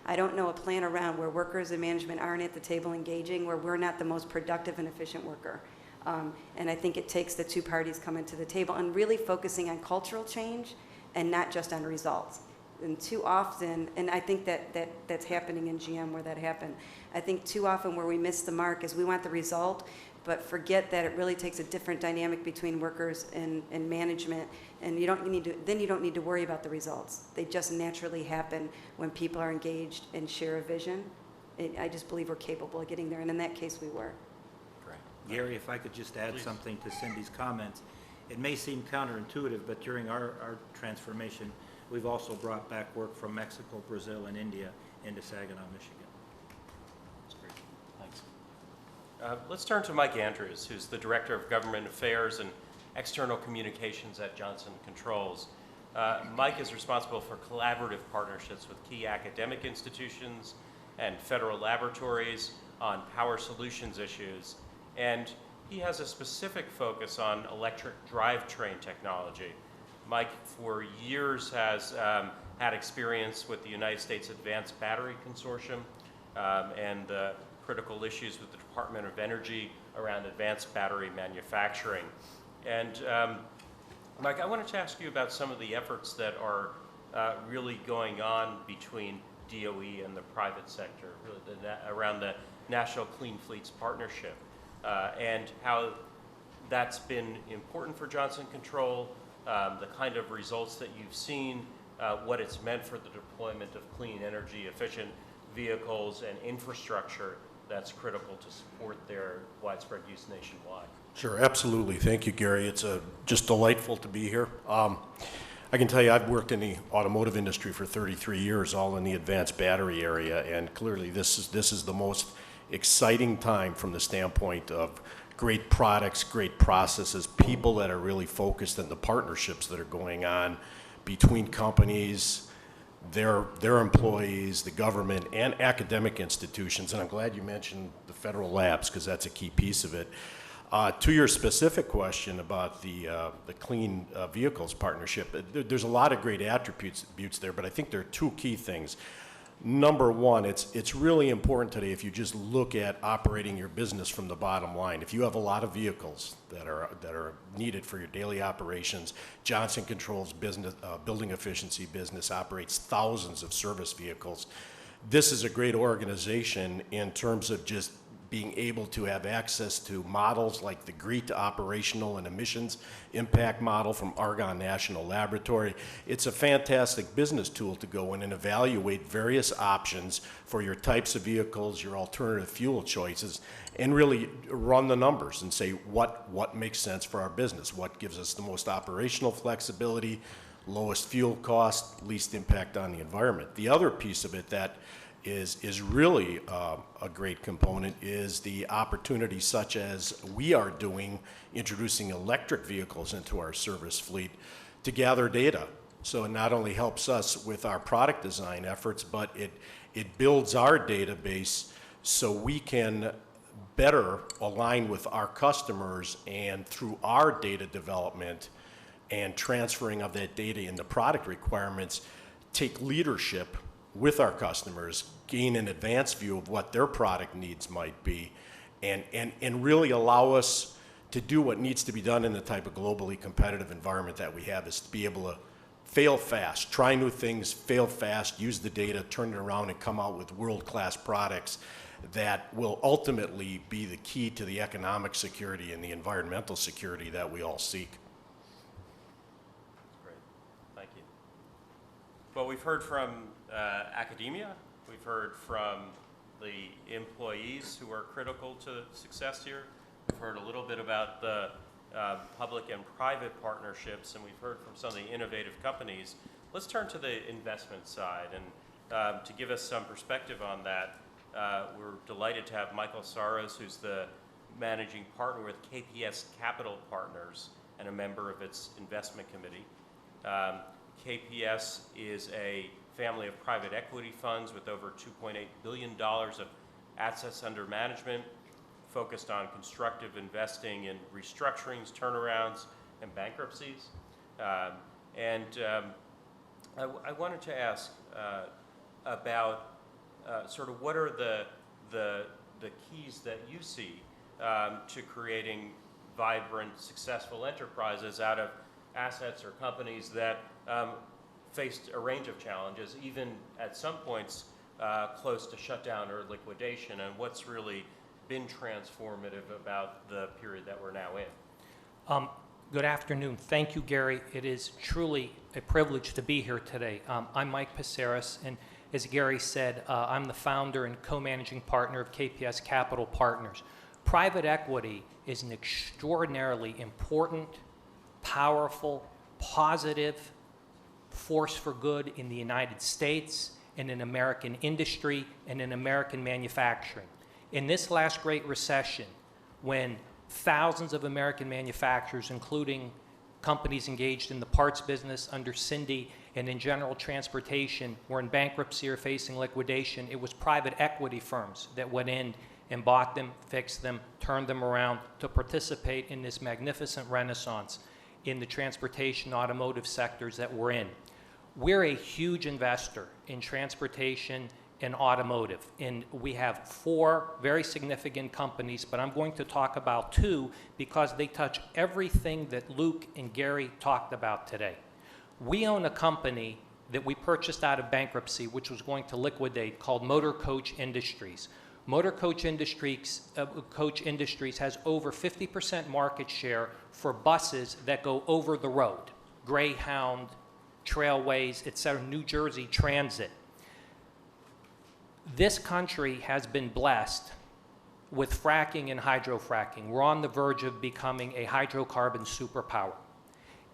Speaker 9: I don't know a plan around where workers and management aren't at the table engaging, where we're not the most productive and efficient worker. And I think it takes the 2 parties coming to the table and really focusing on cultural change and not just on results. And too often, and I think that's happening in GM where that happened. I think too often where we miss the mark is we want the result, but forget that it really takes a different dynamic between workers and management, and you don't need to worry about the results. They just naturally happen when people are engaged and share a vision. I just believe we're capable of getting there, and in that case we were.
Speaker 5: Great.
Speaker 8: Gary, if I could just add
Speaker 5: Please.
Speaker 8: something to Cindy's comments. It may seem counterintuitive, but during our transformation, we've also brought back work from Mexico, Brazil, and India into Saginaw, Michigan.
Speaker 5: That's great. Thanks. Let's turn to Mike Andrews, who's the Director of Government Affairs and External Communications at Johnson Controls. Mike is responsible for collaborative partnerships with key academic institutions and federal laboratories on power solutions issues, and he has a specific focus on electric drivetrain technology. Mike, for years, has had experience with the United States Advanced Battery Consortium and the critical issues with the Department of Energy around advanced battery manufacturing. And Mike, I wanted to ask you about some of the efforts that are really going on between DOE and the private sector, really around the National Clean Fleets Partnership, and how that's been important for Johnson Control, the kind of results that you've seen, what it's meant for the deployment of clean energy efficient vehicles and infrastructure that's critical to support their widespread use nationwide.
Speaker 10: Sure, absolutely. Thank you, Gary. It's just delightful to be here. I can tell you I've worked in the automotive industry for 33 years, all in the advanced battery area, and clearly this is the most exciting time from the standpoint of great products, great processes, people that are really focused on the partnerships that are going on between companies, their employees, the government, and academic institutions. And I'm glad you mentioned the federal labs, because that's a key piece of it. To your specific question about the Clean Vehicles Partnership, there's a lot of great attributes there, but I think there are 2 key things. Number one, it's really important today if you just look at operating your business from the bottom line. If you have a lot of vehicles that are needed for your daily operations, Johnson Controls business, building efficiency business operates thousands of service vehicles. This is a great organization in terms of just being able to have access to models like the GREET operational and emissions impact model from Argonne National Laboratory. It's a fantastic business tool to go in and evaluate various options for your types of vehicles, your alternative fuel choices, and really run the numbers and say what makes sense for our business, what gives us the most operational flexibility, lowest fuel cost, least impact on the environment. The other piece of it that is really a great component is the opportunity such as we are doing, introducing electric vehicles into our service fleet to gather data. So it not only helps us with our product design efforts, but it builds our database so we can better align with our customers, and through our data development and transferring of that data into product requirements, take leadership with our customers, gain an advanced view of what their product needs might be, and really allow us to do what needs to be done in the type of globally competitive environment that we have, is to be able to fail fast, try new things, fail fast, use the data, turn it around, and come out with world-class products that will ultimately be the key to the economic security and the environmental security that we all seek.
Speaker 5: Great, thank you. Well, we've heard from academia, we've heard from the employees who are critical to success here. We've heard a little bit about the public and private partnerships, and we've heard from some of the innovative companies. Let's turn to the investment side, and to give us some perspective on that, we're delighted to have Michael Saros, who's the managing partner with KPS Capital Partners and a member of its investment committee. KPS is a family of private equity funds with over $2.8 billion of assets under management, focused on constructive investing in restructurings, turnarounds, and bankruptcies. I wanted to ask about sort of what are the keys that you see to creating vibrant, successful enterprises out of assets or companies that faced a range of challenges, even at some points close to shutdown or liquidation, and what's really been transformative about the period that we're now in?
Speaker 11: Good afternoon. Thank you, Gary. It is truly a privilege to be here today. I'm Mike Paceris, and as Gary said, I'm the founder and co-managing partner of KPS Capital Partners. Private equity is an extraordinarily important, powerful, positive force for good in the United States and in American industry and in American manufacturing. In this last Great Recession, when thousands of American manufacturers, including companies engaged in the parts business under Cindy and in general transportation, were in bankruptcy or facing liquidation, it was private equity firms that went in and bought them, fixed them, turned them around to participate in this magnificent renaissance in the transportation, automotive sectors that we're in. We're a huge investor in transportation and automotive, and we have 4 very significant companies, but I'm going to talk about 2 because they touch everything that Luke and Gary talked about today. We own a company that we purchased out of bankruptcy, which was going to liquidate, called Motor Coach Industries. Motor Coach Industries has over 50% market share for buses that go over the road, Greyhound, Trailways, etc., New Jersey Transit. This country has been blessed with fracking and hydrofracking. We're on the verge of becoming a hydrocarbon superpower.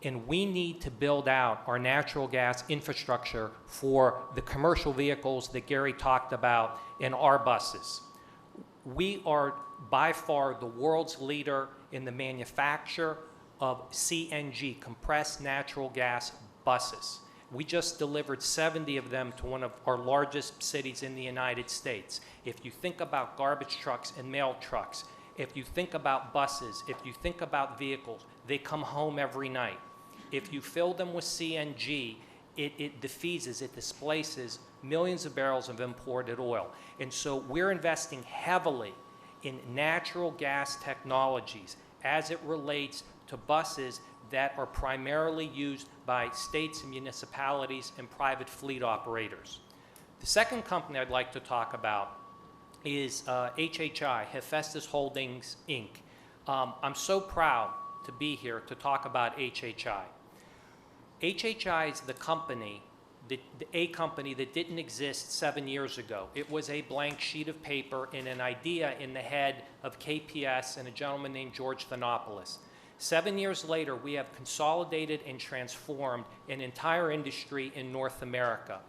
Speaker 11: And we need to build out our natural gas infrastructure for the commercial vehicles that Gary talked about in our buses. We are by far the world's leader in the manufacture of CNG, compressed natural gas buses. We just delivered 70 of them to one of our largest cities in the United States. If you think about garbage trucks and mail trucks, if you think about buses, if you think about vehicles, they come home every night. If you fill them with CNG, it diffuses, it displaces millions of barrels of imported oil. And so we're investing heavily in natural gas technologies as it relates to buses that are primarily used by states and municipalities and private fleet operators. The second company I'd like to talk about is HHI, Hephaestus Holdings, Inc. I'm so proud to be here to talk about HHI. HHI is the company, a company that didn't exist 7 years ago. It was a blank sheet of paper and an idea in the head of KPS and a gentleman named George Thanopoulos. 7 years later, we have consolidated and transformed an entire industry in North America.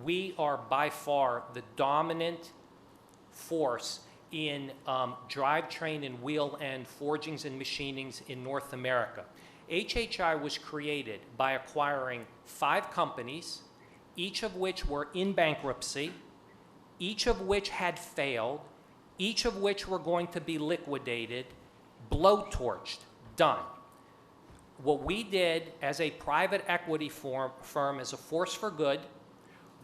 Speaker 11: We are by far the dominant force in drivetrain and wheel end forgings and machinings in North America. HHI was created by acquiring 5 companies, each of which were in bankruptcy, each of which had failed, each of which were going to be liquidated, blowtorched, done. What we did as a private equity firm as a force for good,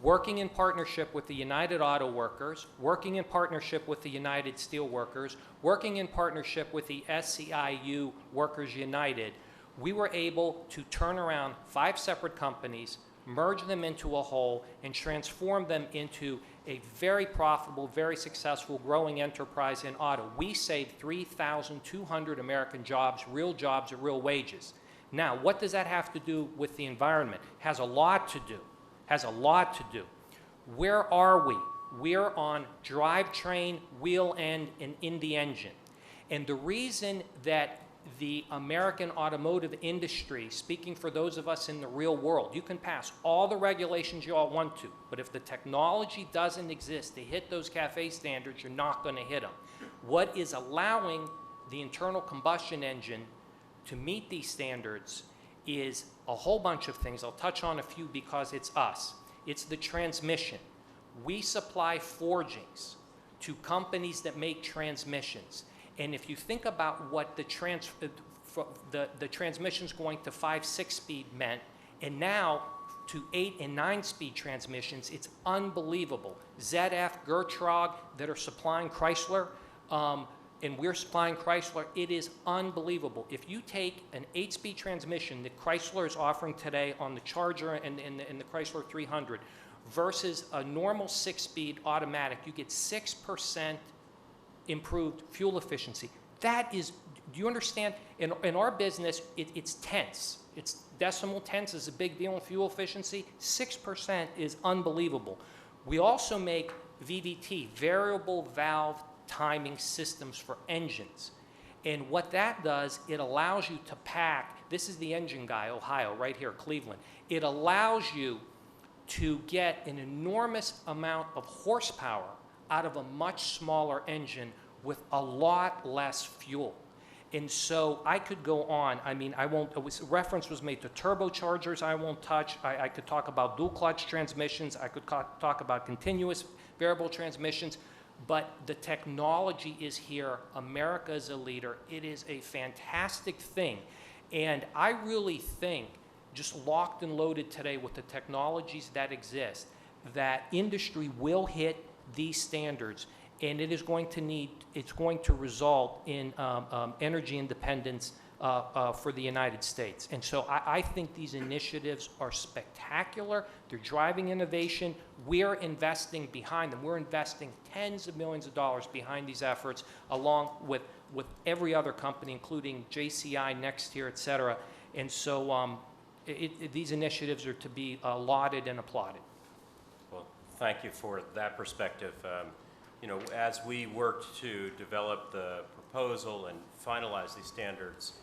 Speaker 11: working in partnership with the United Auto Workers, working in partnership with the United Steel Workers, working in partnership with the SEIU Workers United, we were able to turn around 5 separate companies, merge them into a whole, and transform them into a very profitable, very successful, growing enterprise in auto. We saved 3,200 American jobs at real wages. Now, what does that have to do with the environment? Has a lot to do. Has a lot to do. Where are we? We're on drivetrain, wheel end, and in the engine. And the reason that the American automotive industry, speaking for those of us in the real world, you can pass all the regulations you all want to, but if the technology doesn't exist to hit those CAFE standards, you're not going to hit them. What is allowing the internal combustion engine to meet these standards is a whole bunch of things. I'll touch on a few because it's us. It's the transmission. We supply forgings to companies that make transmissions. And if you think about what the transmissions going to 5-6 speed meant, and now to 8 and 9 speed transmissions, it's unbelievable. ZF, Gertrag that are supplying Chrysler, and we're supplying Chrysler, it is unbelievable. If you take an 8-speed transmission that Chrysler is offering today on the Charger and the Chrysler 300 versus a normal 6-speed automatic, you get 6% improved fuel efficiency. That is, do you understand? In our business, it's tenths. It's decimal tenths is a big deal in fuel efficiency. 6% is unbelievable. We also make VVT, variable valve timing systems for engines. And what that does, it allows you to pack, this is the engine guy, Ohio, right here, Cleveland. It allows you to get an enormous amount of horsepower out of a much smaller engine with a lot less fuel. And so I could go on. I mean, I won't, reference was made to turbochargers I won't touch. I could talk about dual clutch transmissions. I could talk about continuous variable transmissions. But the technology is here. America is a leader. It is a fantastic thing. And I really think, just locked and loaded today with the technologies that exist, that industry will hit these standards, and it is going to need, it's going to result in energy independence for the United States. And so I think these initiatives are spectacular. They're driving innovation. We're investing behind them. We're investing tens of millions of dollars behind these efforts, along with every other company, including JCI, Nextier, et cetera. And so these initiatives are to be lauded and applauded.
Speaker 5: Well, thank you for that perspective. You know, as we worked to develop the proposal and finalize these standards,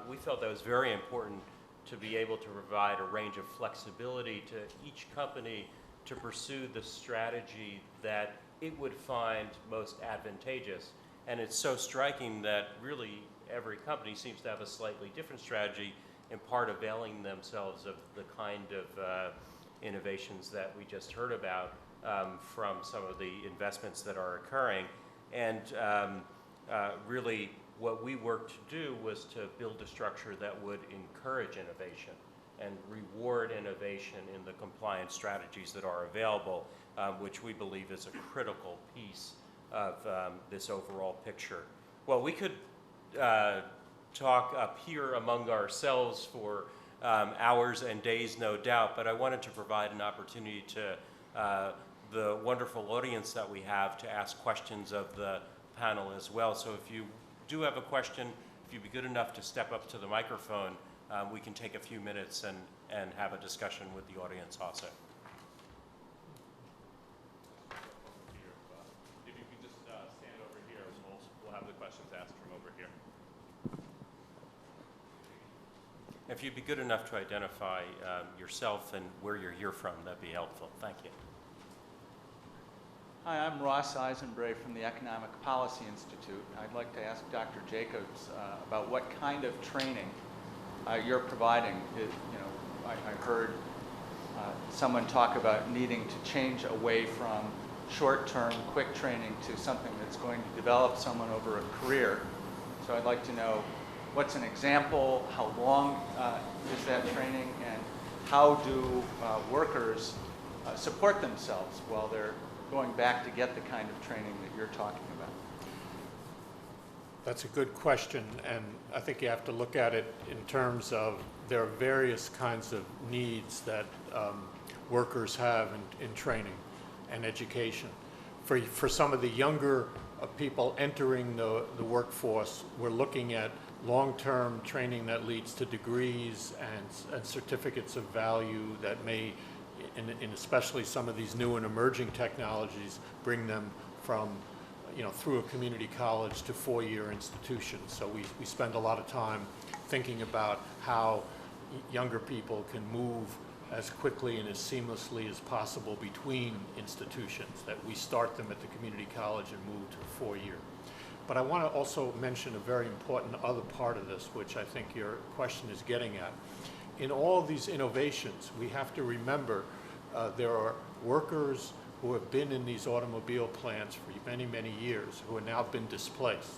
Speaker 5: we felt that it was very important to be able to provide a range of flexibility to each company to pursue the strategy that it would find most advantageous. And it's so striking that really every company seems to have a slightly different strategy, in part availing themselves of the kind of innovations that we just heard about from some of the investments that are occurring. And really what we worked to do was to build a structure that would encourage innovation and reward innovation in the compliance strategies that are available, which we believe is a critical piece of this overall picture. Well, we could talk up here among ourselves for hours and days, no doubt, but I wanted to provide an opportunity to the wonderful audience that we have to ask questions of the panel as well. So if you do have a question, if you'd be good enough to step up to the microphone, we can take a few minutes and have a discussion with the audience also.
Speaker 12: If you can just stand over here, we'll have the questions asked from over here.
Speaker 5: If you'd be good enough to identify yourself and where you're here from, that'd be helpful. Thank you.
Speaker 13: Hi, I'm Ross Eisenbray from the Economic Policy Institute. I'd like to ask Dr. Jacobs about what kind of training you're providing. I heard someone talk about needing to change away from short-term, quick training to something that's going to develop someone over a career. So I'd like to know what's an example, how long is that training, and how do workers support themselves while they're going back to get the kind of training that you're talking about?
Speaker 6: That's a good question, and I think you have to look at it in terms of there are various kinds of needs that workers have in training and education. For some of the younger people entering the workforce, we're looking at long-term training that leads to degrees and certificates of value that may, in especially some of these new and emerging technologies, bring them from through a community college to four-year institutions. So we spend a lot of time thinking about how younger people can move as quickly and as seamlessly as possible between institutions, that we start them at the community college and move to four-year. But I want to also mention a very important other part of this, which I think your question is getting at. In all of these innovations, we have to remember there are workers who have been in these automobile plants for many, many years, who have now been displaced.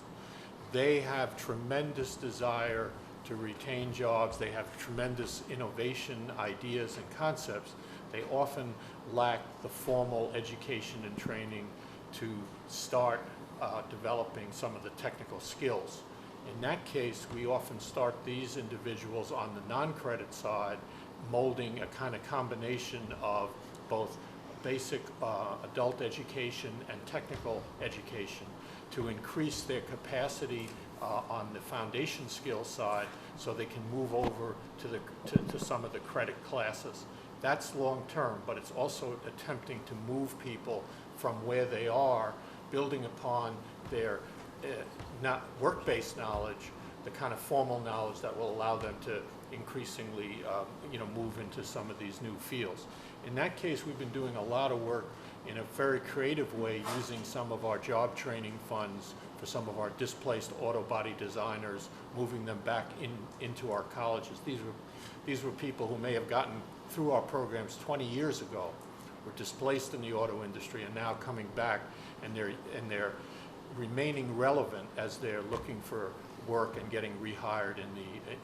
Speaker 6: They have tremendous desire to retain jobs. They have tremendous innovation, ideas, and concepts. They often lack the formal education and training to start developing some of the technical skills. In that case, we often start these individuals on the non-credit side, molding a kind of combination of both basic adult education and technical education to increase their capacity on the foundation skill side so they can move over to some of the credit classes. That's long term, but it's also attempting to move people from where they are, building upon their not work-based knowledge, the kind of formal knowledge that will allow them to increasingly move into some of these new fields. In that case, we've been doing a lot of work in a very creative way using some of our job training funds for some of our displaced auto body designers, moving them back into our colleges. These were people who may have gotten through our programs 20 years ago, were displaced in the auto industry, and now coming back, and they're remaining relevant as they're looking for work and getting rehired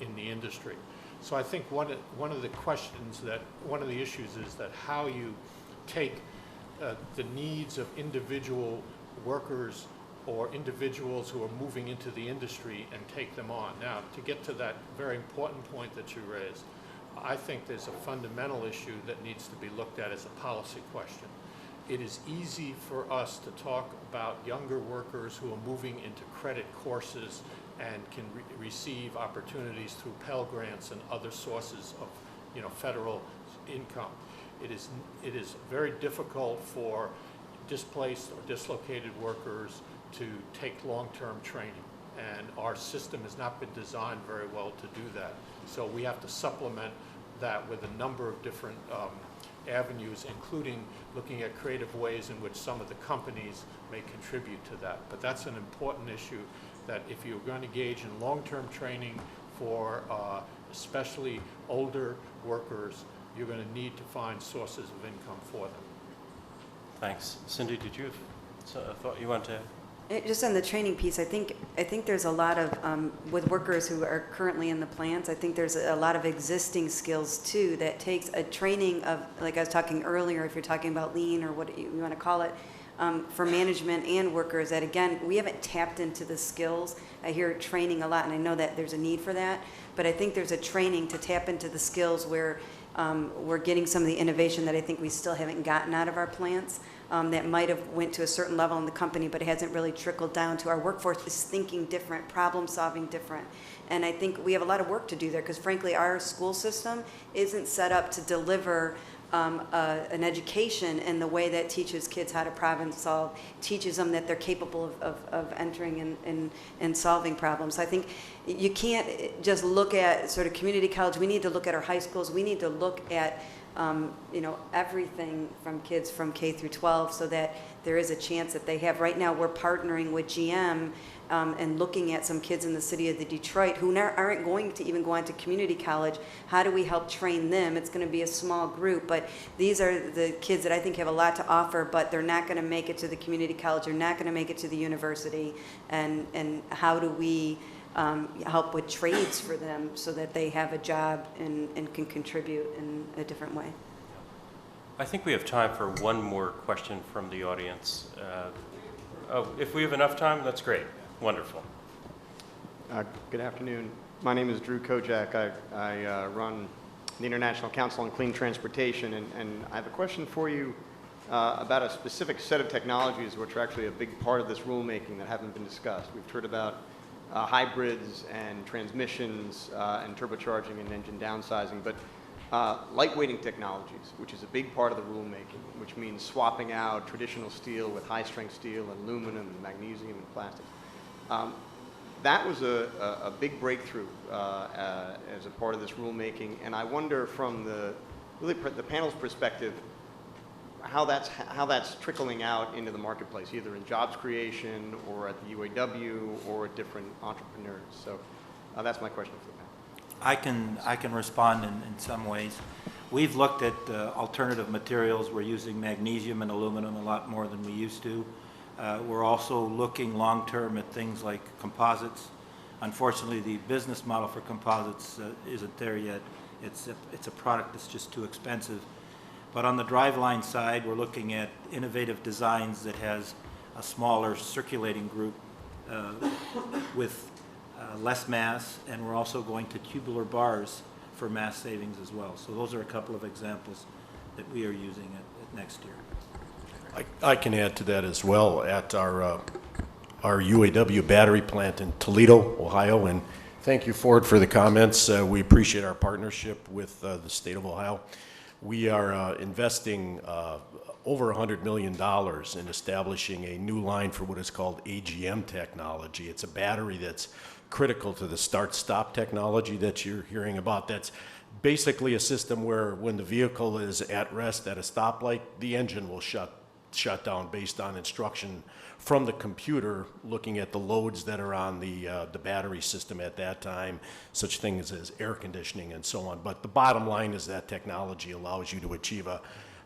Speaker 6: in the industry. So I think one of the issues is that how you take the needs of individual workers or individuals who are moving into the industry and take them on. Now, to get to that very important point that you raised, I think there's a fundamental issue that needs to be looked at as a policy question. It is easy for us to talk about younger workers who are moving into credit courses and can receive opportunities through Pell Grants and other sources of federal income. It is very difficult for displaced or dislocated workers to take long-term training, and our system has not been designed very well to do that. So we have to supplement that with a number of different avenues, including looking at creative ways in which some of the companies may contribute to that. But that's an important issue, that if you're going to engage in long-term training for especially older workers, you're going to need to find sources of income for them.
Speaker 5: Thanks. Cindy, did you have a thought you want to?
Speaker 9: Just on the training piece, I think there's a lot of, with workers who are currently in the plants, I think there's a lot of existing skills too that takes a training of, like I was talking earlier, if you're talking about lean or what you want to call it, for management and workers, that again, we haven't tapped into the skills. I hear training a lot, and I know that there's a need for that, but I think there's a training to tap into the skills where we're getting some of the innovation that I think we still haven't gotten out of our plants. That might have went to a certain level in the company, but it hasn't really trickled down to our workforce is thinking different, problem solving different. And I think we have a lot of work to do there because frankly, our school system isn't set up to deliver an education in the way that teaches kids how to problem solve, teaches them that they're capable of entering and solving problems. I think you can't just look at sort of community college. We need to look at our high schools. We need to look at everything from kids from K through 12 so that there is a chance that they have. Right now, we're partnering with GM and looking at some kids in the city of Detroit who aren't going to even go on to community college. How do we help train them? It's going to be a small group, but these are the kids that I think have a lot to offer, but they're not going to make it to the community college. They're not going to make it to the university. And how do we help with trades for them so that they have a job and can contribute in a different way?
Speaker 5: I think we have time for one more question from the audience. If we have enough time, that's great. Wonderful.
Speaker 14: Good afternoon. My name is Drew Kojak. I run the International Council on Clean Transportation, and I have a question for you about a specific set of technologies which are actually a big part of this rulemaking that haven't been discussed. We've heard about hybrids and transmissions and turbocharging and engine downsizing, but lightweighting technologies, which is a big part of the rulemaking, which means swapping out traditional steel with high-strength steel and aluminum and magnesium and plastics. That was a big breakthrough as a part of this rulemaking, and I wonder from the panel's perspective how that's trickling out into the marketplace, either in jobs creation or at the UAW or at different entrepreneurs. So that's my question for the panel.
Speaker 8: I can respond in some ways. We've looked at alternative materials. We're using magnesium and aluminum a lot more than we used to. We're also looking long-term at things like composites. Unfortunately, the business model for composites isn't there yet. It's a product that's just too expensive. But on the driveline side, we're looking at innovative designs that has a smaller circulating group with less mass, and we're also going to tubular bars for mass savings as well. So those are a couple of examples that we are using at next year.
Speaker 10: I can add to that as well. At our UAW battery plant in Toledo, Ohio, and thank you, Ford, for the comments. We appreciate our partnership with the state of Ohio. We are investing over $100 million in establishing a new line for what is called AGM technology. It's a battery that's critical to the start-stop technology that you're hearing about. That's basically a system where when the vehicle is at rest at a stoplight, the engine will shut down based on instruction from the computer, looking at the loads that are on the battery system at that time, such things as air conditioning and so on. But the bottom line is that technology allows you to achieve a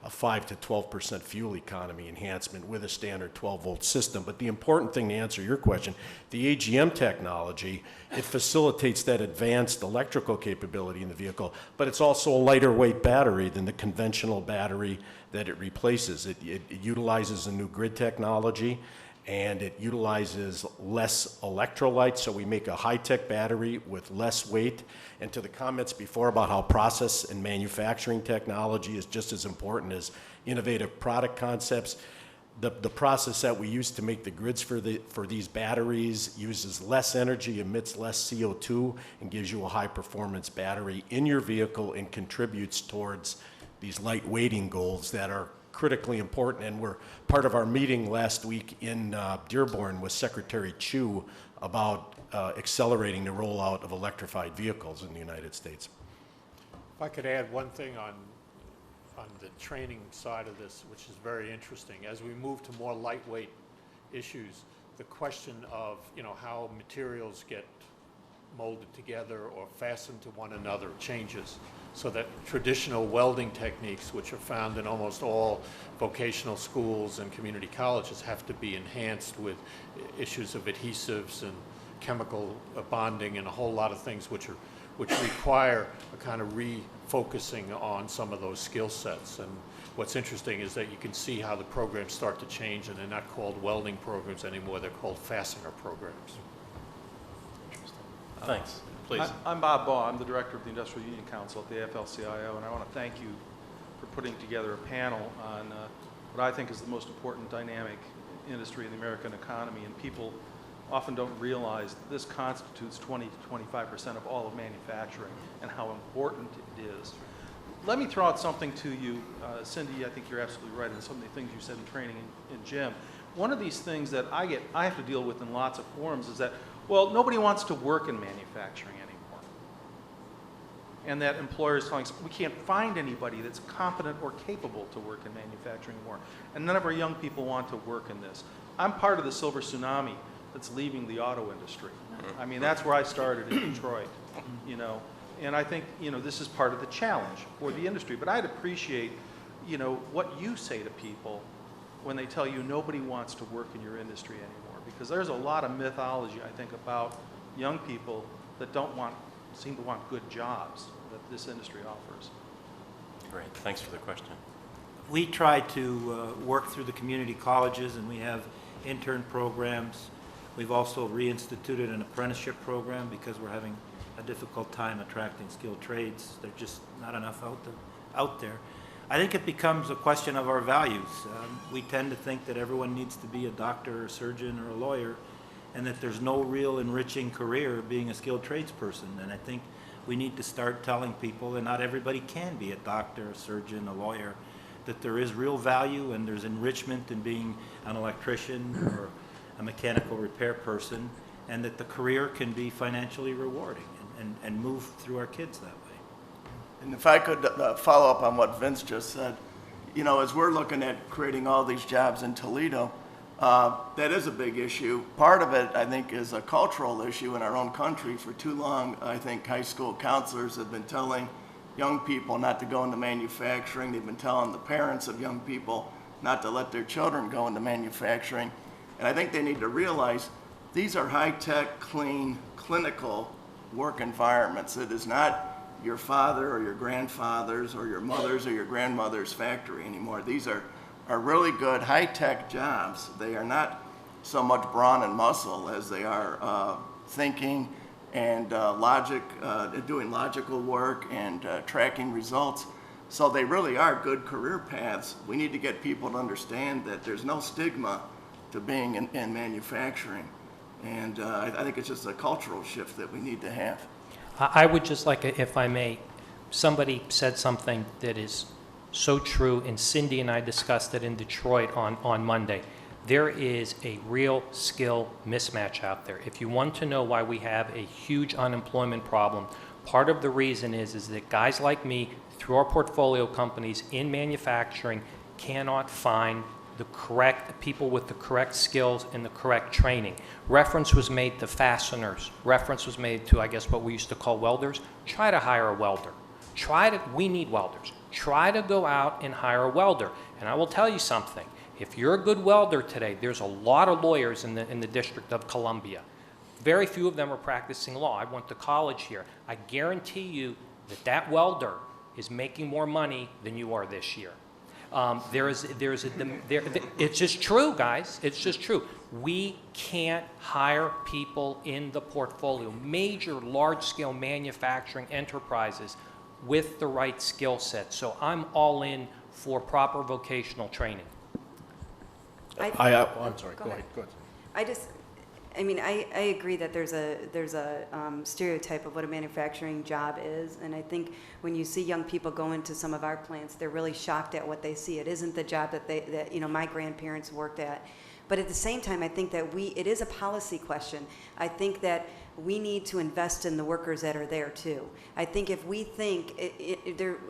Speaker 10: 5 to 12% fuel economy enhancement with a standard 12-volt system. But the important thing to answer your question, the AGM technology, it facilitates that advanced electrical capability in the vehicle, but it's also a lighter weight battery than the conventional battery that it replaces. It utilizes a new grid technology, and it utilizes less electrolytes, so we make a high-tech battery with less weight. And to the comments before about how process and manufacturing technology is just as important as innovative product concepts, the process that we use to make the grids for these batteries uses less energy, emits less CO2, and gives you a high-performance battery in your vehicle and contributes towards these light weighting goals that are critically important. And we're part of our meeting last week in Dearborn with Secretary Chu about accelerating the rollout of electrified vehicles in the United States.
Speaker 6: If I could add one thing on the training side of this, which is very interesting. As we move to more lightweight issues, the question of how materials get molded together or fastened to one another changes, so that traditional welding techniques, which are found in almost all vocational schools and community colleges, have to be enhanced with issues of adhesives and chemical bonding and a whole lot of things which require a kind of refocusing on some of those skill sets. And what's interesting is that you can see how the programs start to change, and they're not called welding programs anymore, they're called fastener programs.
Speaker 5: Thanks. Please.
Speaker 15: I'm Bob Baugh. I'm the director of the Industrial Union Council at the AFL-CIO, and I want to thank you for putting together a panel on what I think is the most important dynamic industry in the American economy. And people often don't realize that this constitutes 20 to 25% of all of manufacturing and how important it is. Let me throw out something to you. Cindy, I think you're absolutely right in some of the things you said in training in Jim. One of these things that I have to deal with in lots of forums is that, well, nobody wants to work in manufacturing anymore. and that employers telling us, we can't find anybody that's competent or capable to work in manufacturing anymore. And none of our young people want to work in this. I'm part of the silver tsunami that's leaving the auto industry. I mean, that's where I started in Detroit, you know. And I think, you know, this is part of the challenge for the industry. But I'd appreciate, you know, what you say to people when they tell you nobody wants to work in your industry anymore. Because there's a lot of mythology, I think, about young people that seem to want good jobs that this industry offers.
Speaker 5: Great, thanks for the question.
Speaker 8: We try to work through the community colleges, and we have intern programs. We've also reinstituted an apprenticeship program because we're having a difficult time attracting skilled trades. There's just not enough out there. I think it becomes a question of our values. We tend to think that everyone needs to be a doctor or a surgeon or a lawyer, and that there's no real enriching career being a skilled tradesperson. And I think we need to start telling people that not everybody can be a doctor, a surgeon, a lawyer, that there is real value and there's enrichment in being an electrician or a mechanical repair person, and that the career can be financially rewarding and move through our kids that way.
Speaker 7: And if I could follow up on what Vince just said, you know, as we're looking at creating all these jobs in Toledo, that is a big issue. Part of it, I think, is a cultural issue in our own country. For too long, I think high school counselors have been telling young people not to go into manufacturing. They've been telling the parents of young people not to let their children go into manufacturing. And I think they need to realize these are high-tech, clean, clinical work environments. It is not your father or your grandfather's or your mother's or your grandmother's factory anymore. These are really good high-tech jobs. They are not so much brawn and muscle as they are thinking and logic, doing logical work and tracking results. So they really are good career paths. We need to get people to understand that there's no stigma to being in manufacturing. And I think it's just a cultural shift that we need to have.
Speaker 11: I would just like, if I may, somebody said something that is so true, and Cindy and I discussed it in Detroit on Monday. There is a real skill mismatch out there. If you want to know why we have a huge unemployment problem, part of the reason is that guys like me, through our portfolio companies in manufacturing, cannot find the correct people with the correct skills and the correct training. Reference was made to fasteners. Reference was made to, I guess, what we used to call welders. Try to hire a welder. We need welders. Try to go out and hire a welder. And I will tell you something. If you're a good welder today, there's a lot of lawyers in the District of Columbia. Very few of them are practicing law. I went to college here. I guarantee you that welder is making more money than you are this year. It's just true, guys. It's just true. We can't hire people in the portfolio, major large-scale manufacturing enterprises with the right skill set. So I'm all in for proper vocational training.
Speaker 10: I'm sorry, go ahead.
Speaker 9: I agree that there's a stereotype of what a manufacturing job is, and I think when you see young people go into some of our plants, they're really shocked at what they see. It isn't the job that my grandparents worked at, but at the same time, I think that it is a policy question. I think that we need to invest in the workers that are there too. I think if we think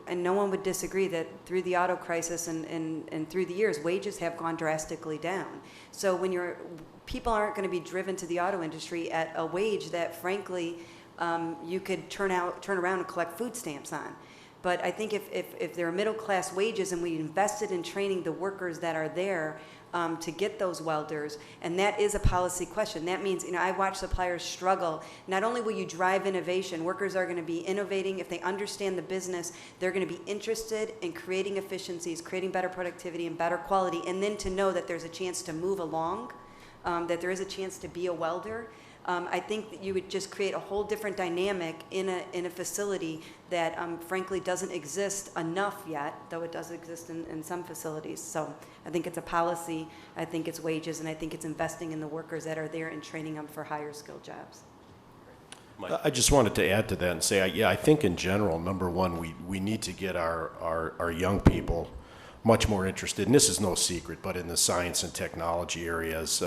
Speaker 9: and no one would disagree that through the auto crisis and through the years, wages have gone drastically down. So when people aren't going to be driven to the auto industry at a wage that, frankly, you could turn around and collect food stamps on. But I think if there are middle-class wages and we invested in training the workers that are there to get those welders, and that is a policy question. That means, I watch suppliers struggle. Not only will you drive innovation, workers are going to be innovating. If they understand the business, they're going to be interested in creating efficiencies, creating better productivity and better quality, and then to know that there's a chance to move along, that there is a chance to be a welder. I think that you would just create a whole different dynamic in a facility that frankly doesn't exist enough yet, though it does exist in some facilities. So I think it's a policy, I think it's wages, and I think it's investing in the workers that are there and training them for higher skilled jobs.
Speaker 10: I just wanted to add to that and say, I think in general, number one, we need to get our young people much more interested, and this is no secret, but in the science and technology areas.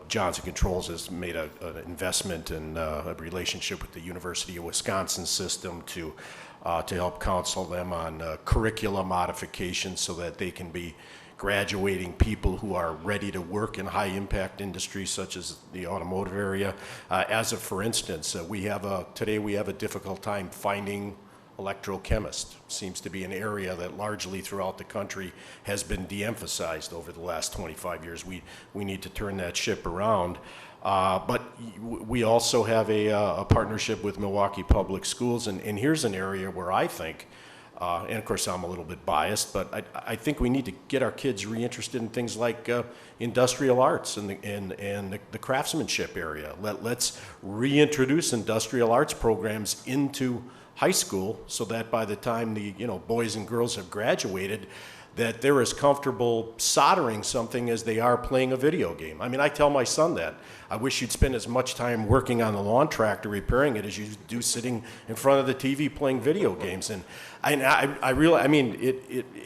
Speaker 10: Johnson Controls has made an investment in a relationship with the University of Wisconsin system to help counsel them on curricula modifications so that they can be graduating people who are ready to work in high-impact industries such as the automotive area. For instance, today we have a difficult time finding electrochemists. Seems to be an area that largely throughout the country has been de-emphasized over the last 25 years. We need to turn that ship around. But we also have a partnership with Milwaukee Public Schools, and here's an area where I think, and of course I'm a little bit biased, but I think we need to get our kids reinterested in things like industrial arts and the craftsmanship area. Let's reintroduce industrial arts programs into high school so that by the time the boys and girls have graduated, that they're as comfortable soldering something as they are playing a video game. I mean, I tell my son that. I wish you'd spend as much time working on the lawn tractor repairing it as you do sitting in front of the TV playing video games. And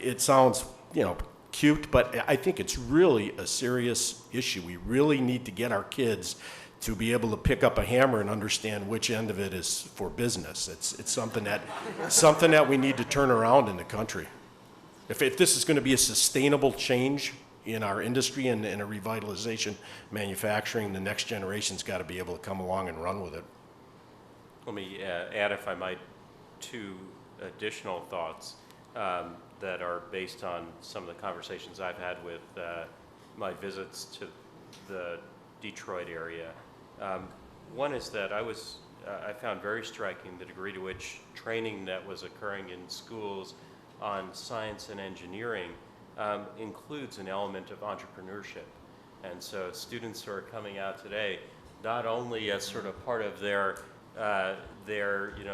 Speaker 10: it sounds, cute, but I think it's really a serious issue. We really need to get our kids to be able to pick up a hammer and understand which end of it is for business. It's something that we need to turn around in the country. If this is going to be a sustainable change in our industry and a revitalization manufacturing, the next generation's got to be able to come along and run with it.
Speaker 5: Let me add, if I might, 2 additional thoughts that are based on some of the conversations I've had with my visits to the Detroit area. One is that I found very striking the degree to which training that was occurring in schools on science and engineering includes an element of entrepreneurship. And so students who are coming out today, not only as sort of part of their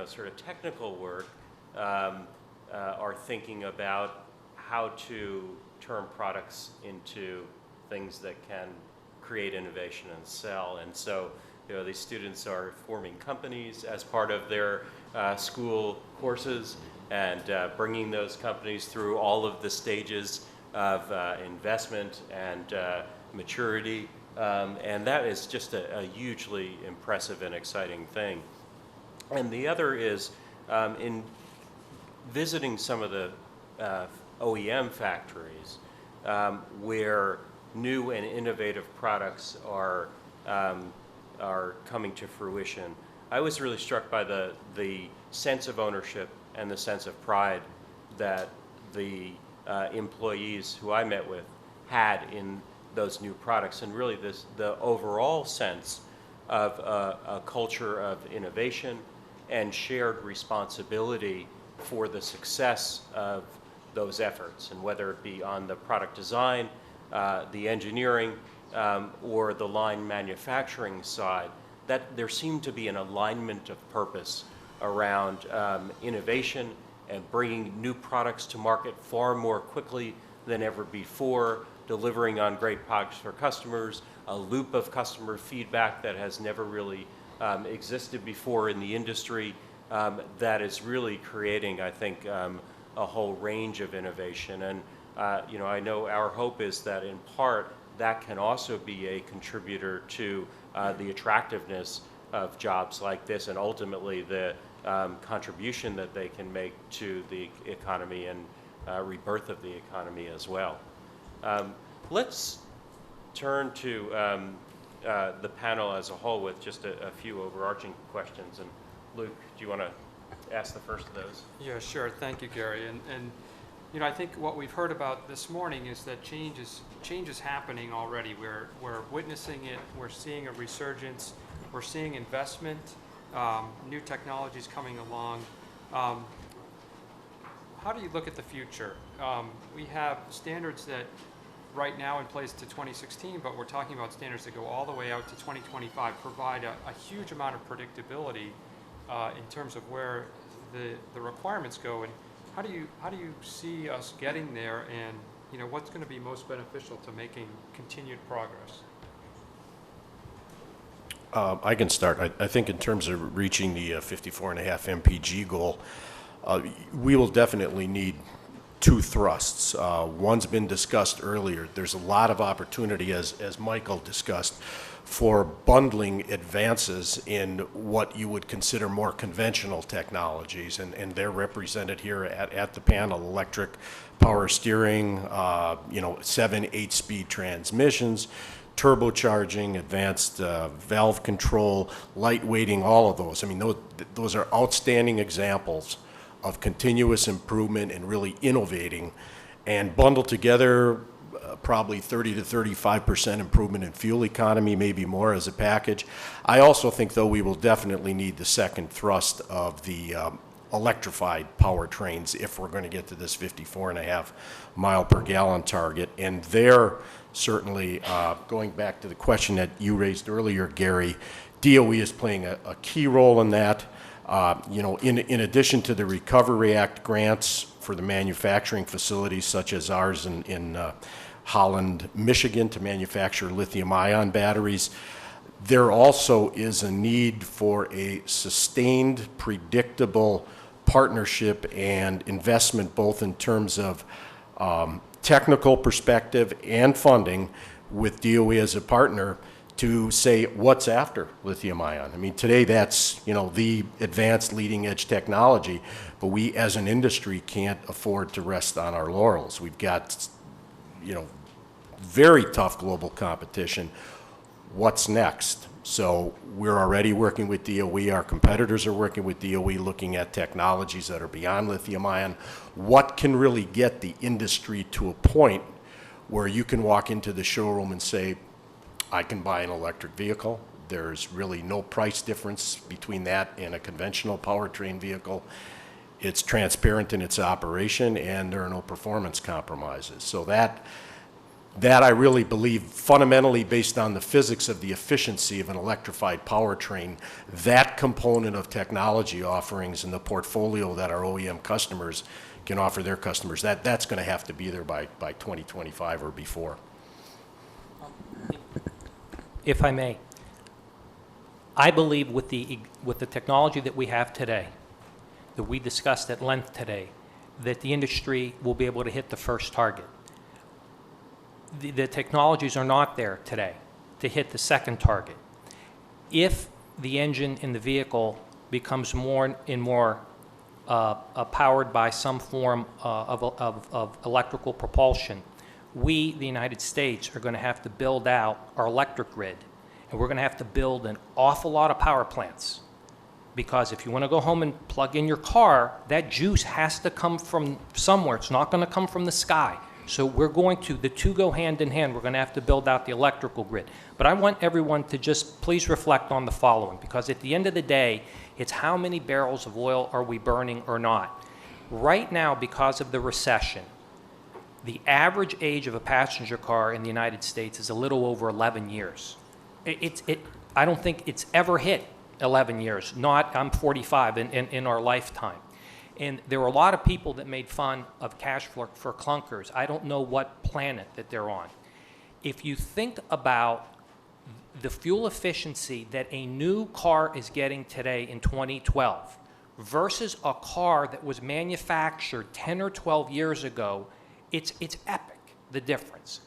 Speaker 5: sort of technical work, are thinking about how to turn products into things that can create innovation and sell. And so, these students are forming companies as part of their school courses and bringing those companies through all of the stages of investment and maturity. And that is just a hugely impressive and exciting thing. And the other is in visiting some of the OEM factories where new and innovative products are coming to fruition. I was really struck by the sense of ownership and the sense of pride that the employees who I met with had in those new products, and really the overall sense of a culture of innovation and shared responsibility for the success of those efforts, and whether it be on the product design, the engineering, or the line manufacturing side, that there seemed to be an alignment of purpose around innovation and bringing new products to market far more quickly than ever before, delivering on great products for customers, a loop of customer feedback that has never really existed before in the industry, that is really creating, I think, a whole range of innovation. And I know our hope is that in part that can also be a contributor to the attractiveness of jobs like this, and ultimately the contribution that they can make to the economy and rebirth of the economy as well. Let's turn to the panel as a whole with just a few overarching questions. And Luke, do you want to ask the first of those?
Speaker 4: Yeah, sure. Thank you, Gary. And I think what we've heard about this morning is that change is happening already. We're witnessing it. We're seeing a resurgence. We're seeing investment, new technologies coming along. How do you look at the future? We have standards that right now in place to 2016, but we're talking about standards that go all the way out to 2025, provide a huge amount of predictability in terms of where the requirements go. And how do you see us getting there, and what's going to be most beneficial to making continued progress?
Speaker 10: I can start. I think in terms of reaching the 54.5 MPG goal, we will definitely need two thrusts. One's been discussed earlier. There's a lot of opportunity, as Michael discussed, for bundling advances in what you would consider more conventional technologies, and they're represented here at the panel: electric power steering, 7, 8-speed transmissions, turbocharging, advanced valve control, lightweighting, all of those. I mean, those are outstanding examples of continuous improvement and really innovating, and bundled together, probably 30 to 35% improvement in fuel economy, maybe more as a package. I also think, though, we will definitely need the second thrust of the electrified powertrains if we're going to get to this 54.5 mile per gallon target. And there, certainly, going back to the question that you raised earlier, Gary, DOE is playing a key role in that. In addition to the Recovery Act grants for the manufacturing facilities such as ours in Holland, Michigan, to manufacture lithium-ion batteries, there also is a need for a sustained, predictable partnership and investment, both in terms of technical perspective and funding, with DOE as a partner to say what's after lithium-ion. I mean, today that's, the advanced leading-edge technology, but we as an industry can't afford to rest on our laurels. We've got, very tough global competition. What's next? So we're already working with DOE. Our competitors are working with DOE, looking at technologies that are beyond lithium-ion. What can really get the industry to a point where you can walk into the showroom and say, I can buy an electric vehicle. There's really no price difference between that and a conventional powertrain vehicle. It's transparent in its operation, and there are no performance compromises. So that I really believe, fundamentally based on the physics of the efficiency of an electrified powertrain, that component of technology offerings in the portfolio that our OEM customers can offer their customers, that's going to have to be there by 2025 or before.
Speaker 11: If I may, I believe with the technology that we have today, that we discussed at length today, that the industry will be able to hit the first target. The technologies are not there today to hit the second target. If the engine in the vehicle becomes more and more powered by some form of electrical propulsion, we, the United States, are going to have to build out our electric grid, and we're going to have to build an awful lot of power plants. Because if you want to go home and plug in your car, that juice has to come from somewhere. It's not going to come from the sky. So the two go hand in hand. We're going to have to build out the electrical grid. But I want everyone to just please reflect on the following, because at the end of the day, it's how many barrels of oil are we burning or not. Right now, because of the recession, the average age of a passenger car in the United States is a little over 11 years. I don't think it's ever hit 11 years. I'm 45 in our lifetime. And there were a lot of people that made fun of cash for clunkers. I don't know what planet that they're on. If you think about the fuel efficiency that a new car is getting today in 2012 versus a car that was manufactured 10 or 12 years ago, it's epic, the difference.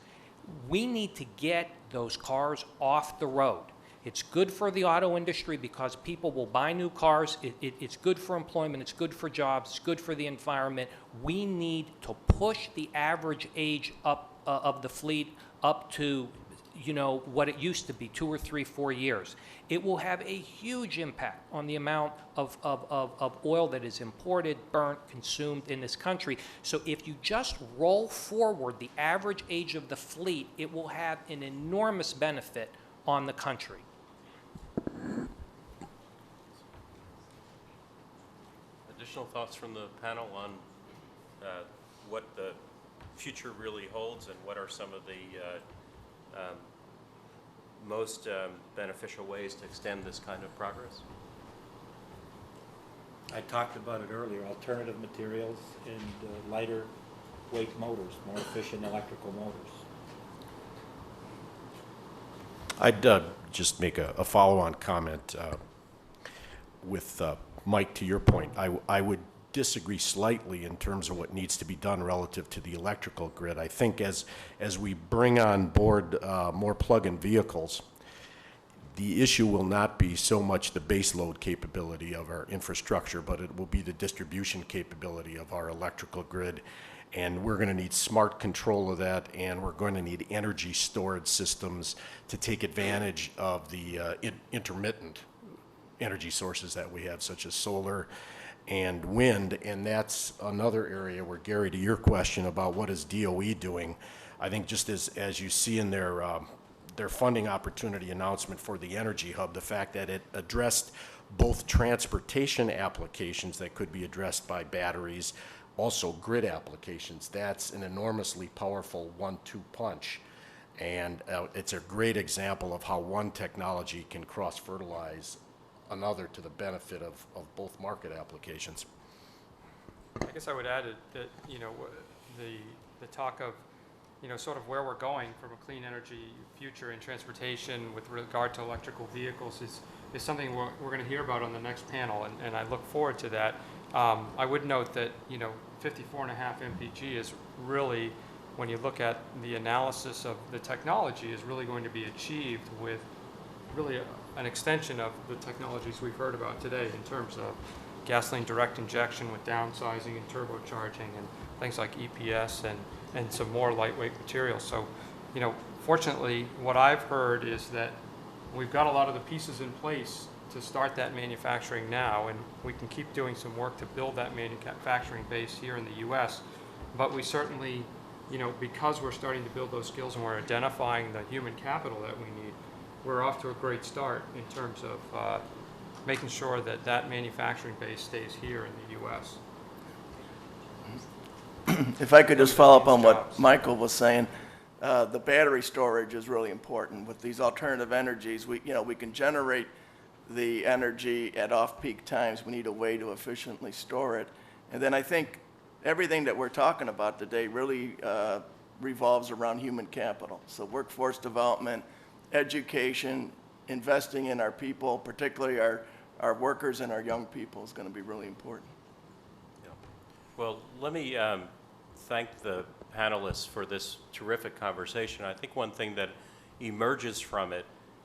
Speaker 11: We need to get those cars off the road. It's good for the auto industry because people will buy new cars. It's good for employment. It's good for jobs. It's good for the environment. We need to push the average age up of the fleet up to, what it used to be, 2 or 3, 4 years. It will have a huge impact on the amount of oil that is imported, burnt, consumed in this country. So if you just roll forward the average age of the fleet, it will have an enormous benefit on the country.
Speaker 5: Additional thoughts from the panel on what the future really holds, and what are some of the most beneficial ways to extend this kind of progress?
Speaker 8: I talked about it earlier, alternative materials and lighter weight motors, more efficient electrical motors.
Speaker 10: I'd just make a follow-on comment with Mike, to your point. I would disagree slightly in terms of what needs to be done relative to the electrical grid. I think as we bring on board more plug-in vehicles, the issue will not be so much the base load capability of our infrastructure, but it will be the distribution capability of our electrical grid. And we're going to need smart control of that, and we're going to need energy storage systems to take advantage of the intermittent energy sources that we have, such as solar and wind. And that's another area where, Gary, to your question about what is DOE doing, I think just as you see in their funding opportunity announcement for the Energy Hub, the fact that it addressed both transportation applications that could be addressed by batteries, also grid applications. That's an enormously powerful 1-2 punch. And it's a great example of how one technology can cross-fertilize another to the benefit of both market applications.
Speaker 4: I guess I would add that, you know, the talk of, you know, sort of where we're going from a clean energy future in transportation with regard to electrical vehicles is something we're going to hear about on the next panel, and I look forward to that. I would note that, you know, 54.5 mpg is really, when you look at the analysis of the technology, is really going to be achieved with really an extension of the technologies we've heard about today in terms of gasoline direct injection with downsizing and turbocharging and things like EPS and some more lightweight materials. So, you know, fortunately, what I've heard is that we've got a lot of the pieces in place to start that manufacturing now, and we can keep doing some work to build that manufacturing base here in the U.S. But we certainly, you know, because we're starting to build those skills and we're identifying the human capital that we need, we're off to a great start in terms of making sure that that manufacturing base stays here in the U.S.
Speaker 7: If I could just follow up on what Michael was saying, the battery storage is really important. With these alternative energies, we can generate the energy at off-peak times. We need a way to efficiently store it. And then I think everything that we're talking about today really revolves around human capital. So workforce development, education, investing in our people, particularly our workers and our young people, is going to be really important.
Speaker 5: Yeah. Well, let me thank the panelists for this terrific conversation. I think one thing that emerges from it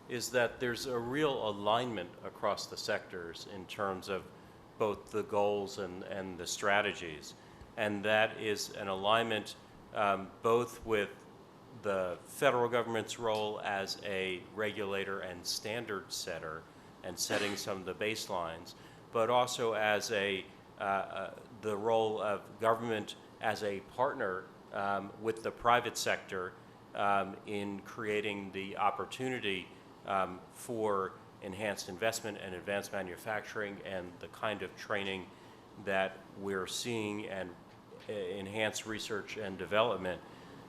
Speaker 5: is that there's a real alignment across the sectors in terms of both the goals and the strategies. And that is an alignment both with the federal government's role as a regulator and standard setter and setting some of the baselines, but also as the role of government as a partner with the private sector in creating the opportunity for enhanced investment and advanced manufacturing and the kind of training that we're seeing and enhanced research and development,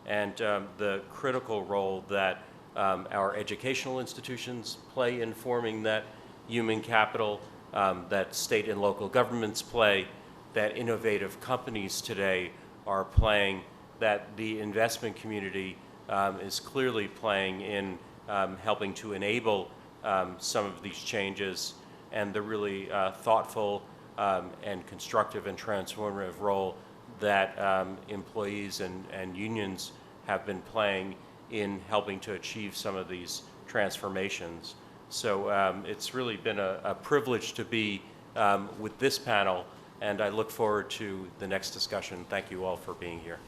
Speaker 5: and the critical role that our educational institutions play in forming that human capital, that state and local governments play, that innovative companies today are playing, that the investment community is clearly playing in helping to enable some of these changes, and the really thoughtful and constructive and transformative role that employees and unions have been playing in helping to achieve some of these transformations. So it's really been a privilege to be with this panel, and I look forward to the next discussion. Thank you all for being here.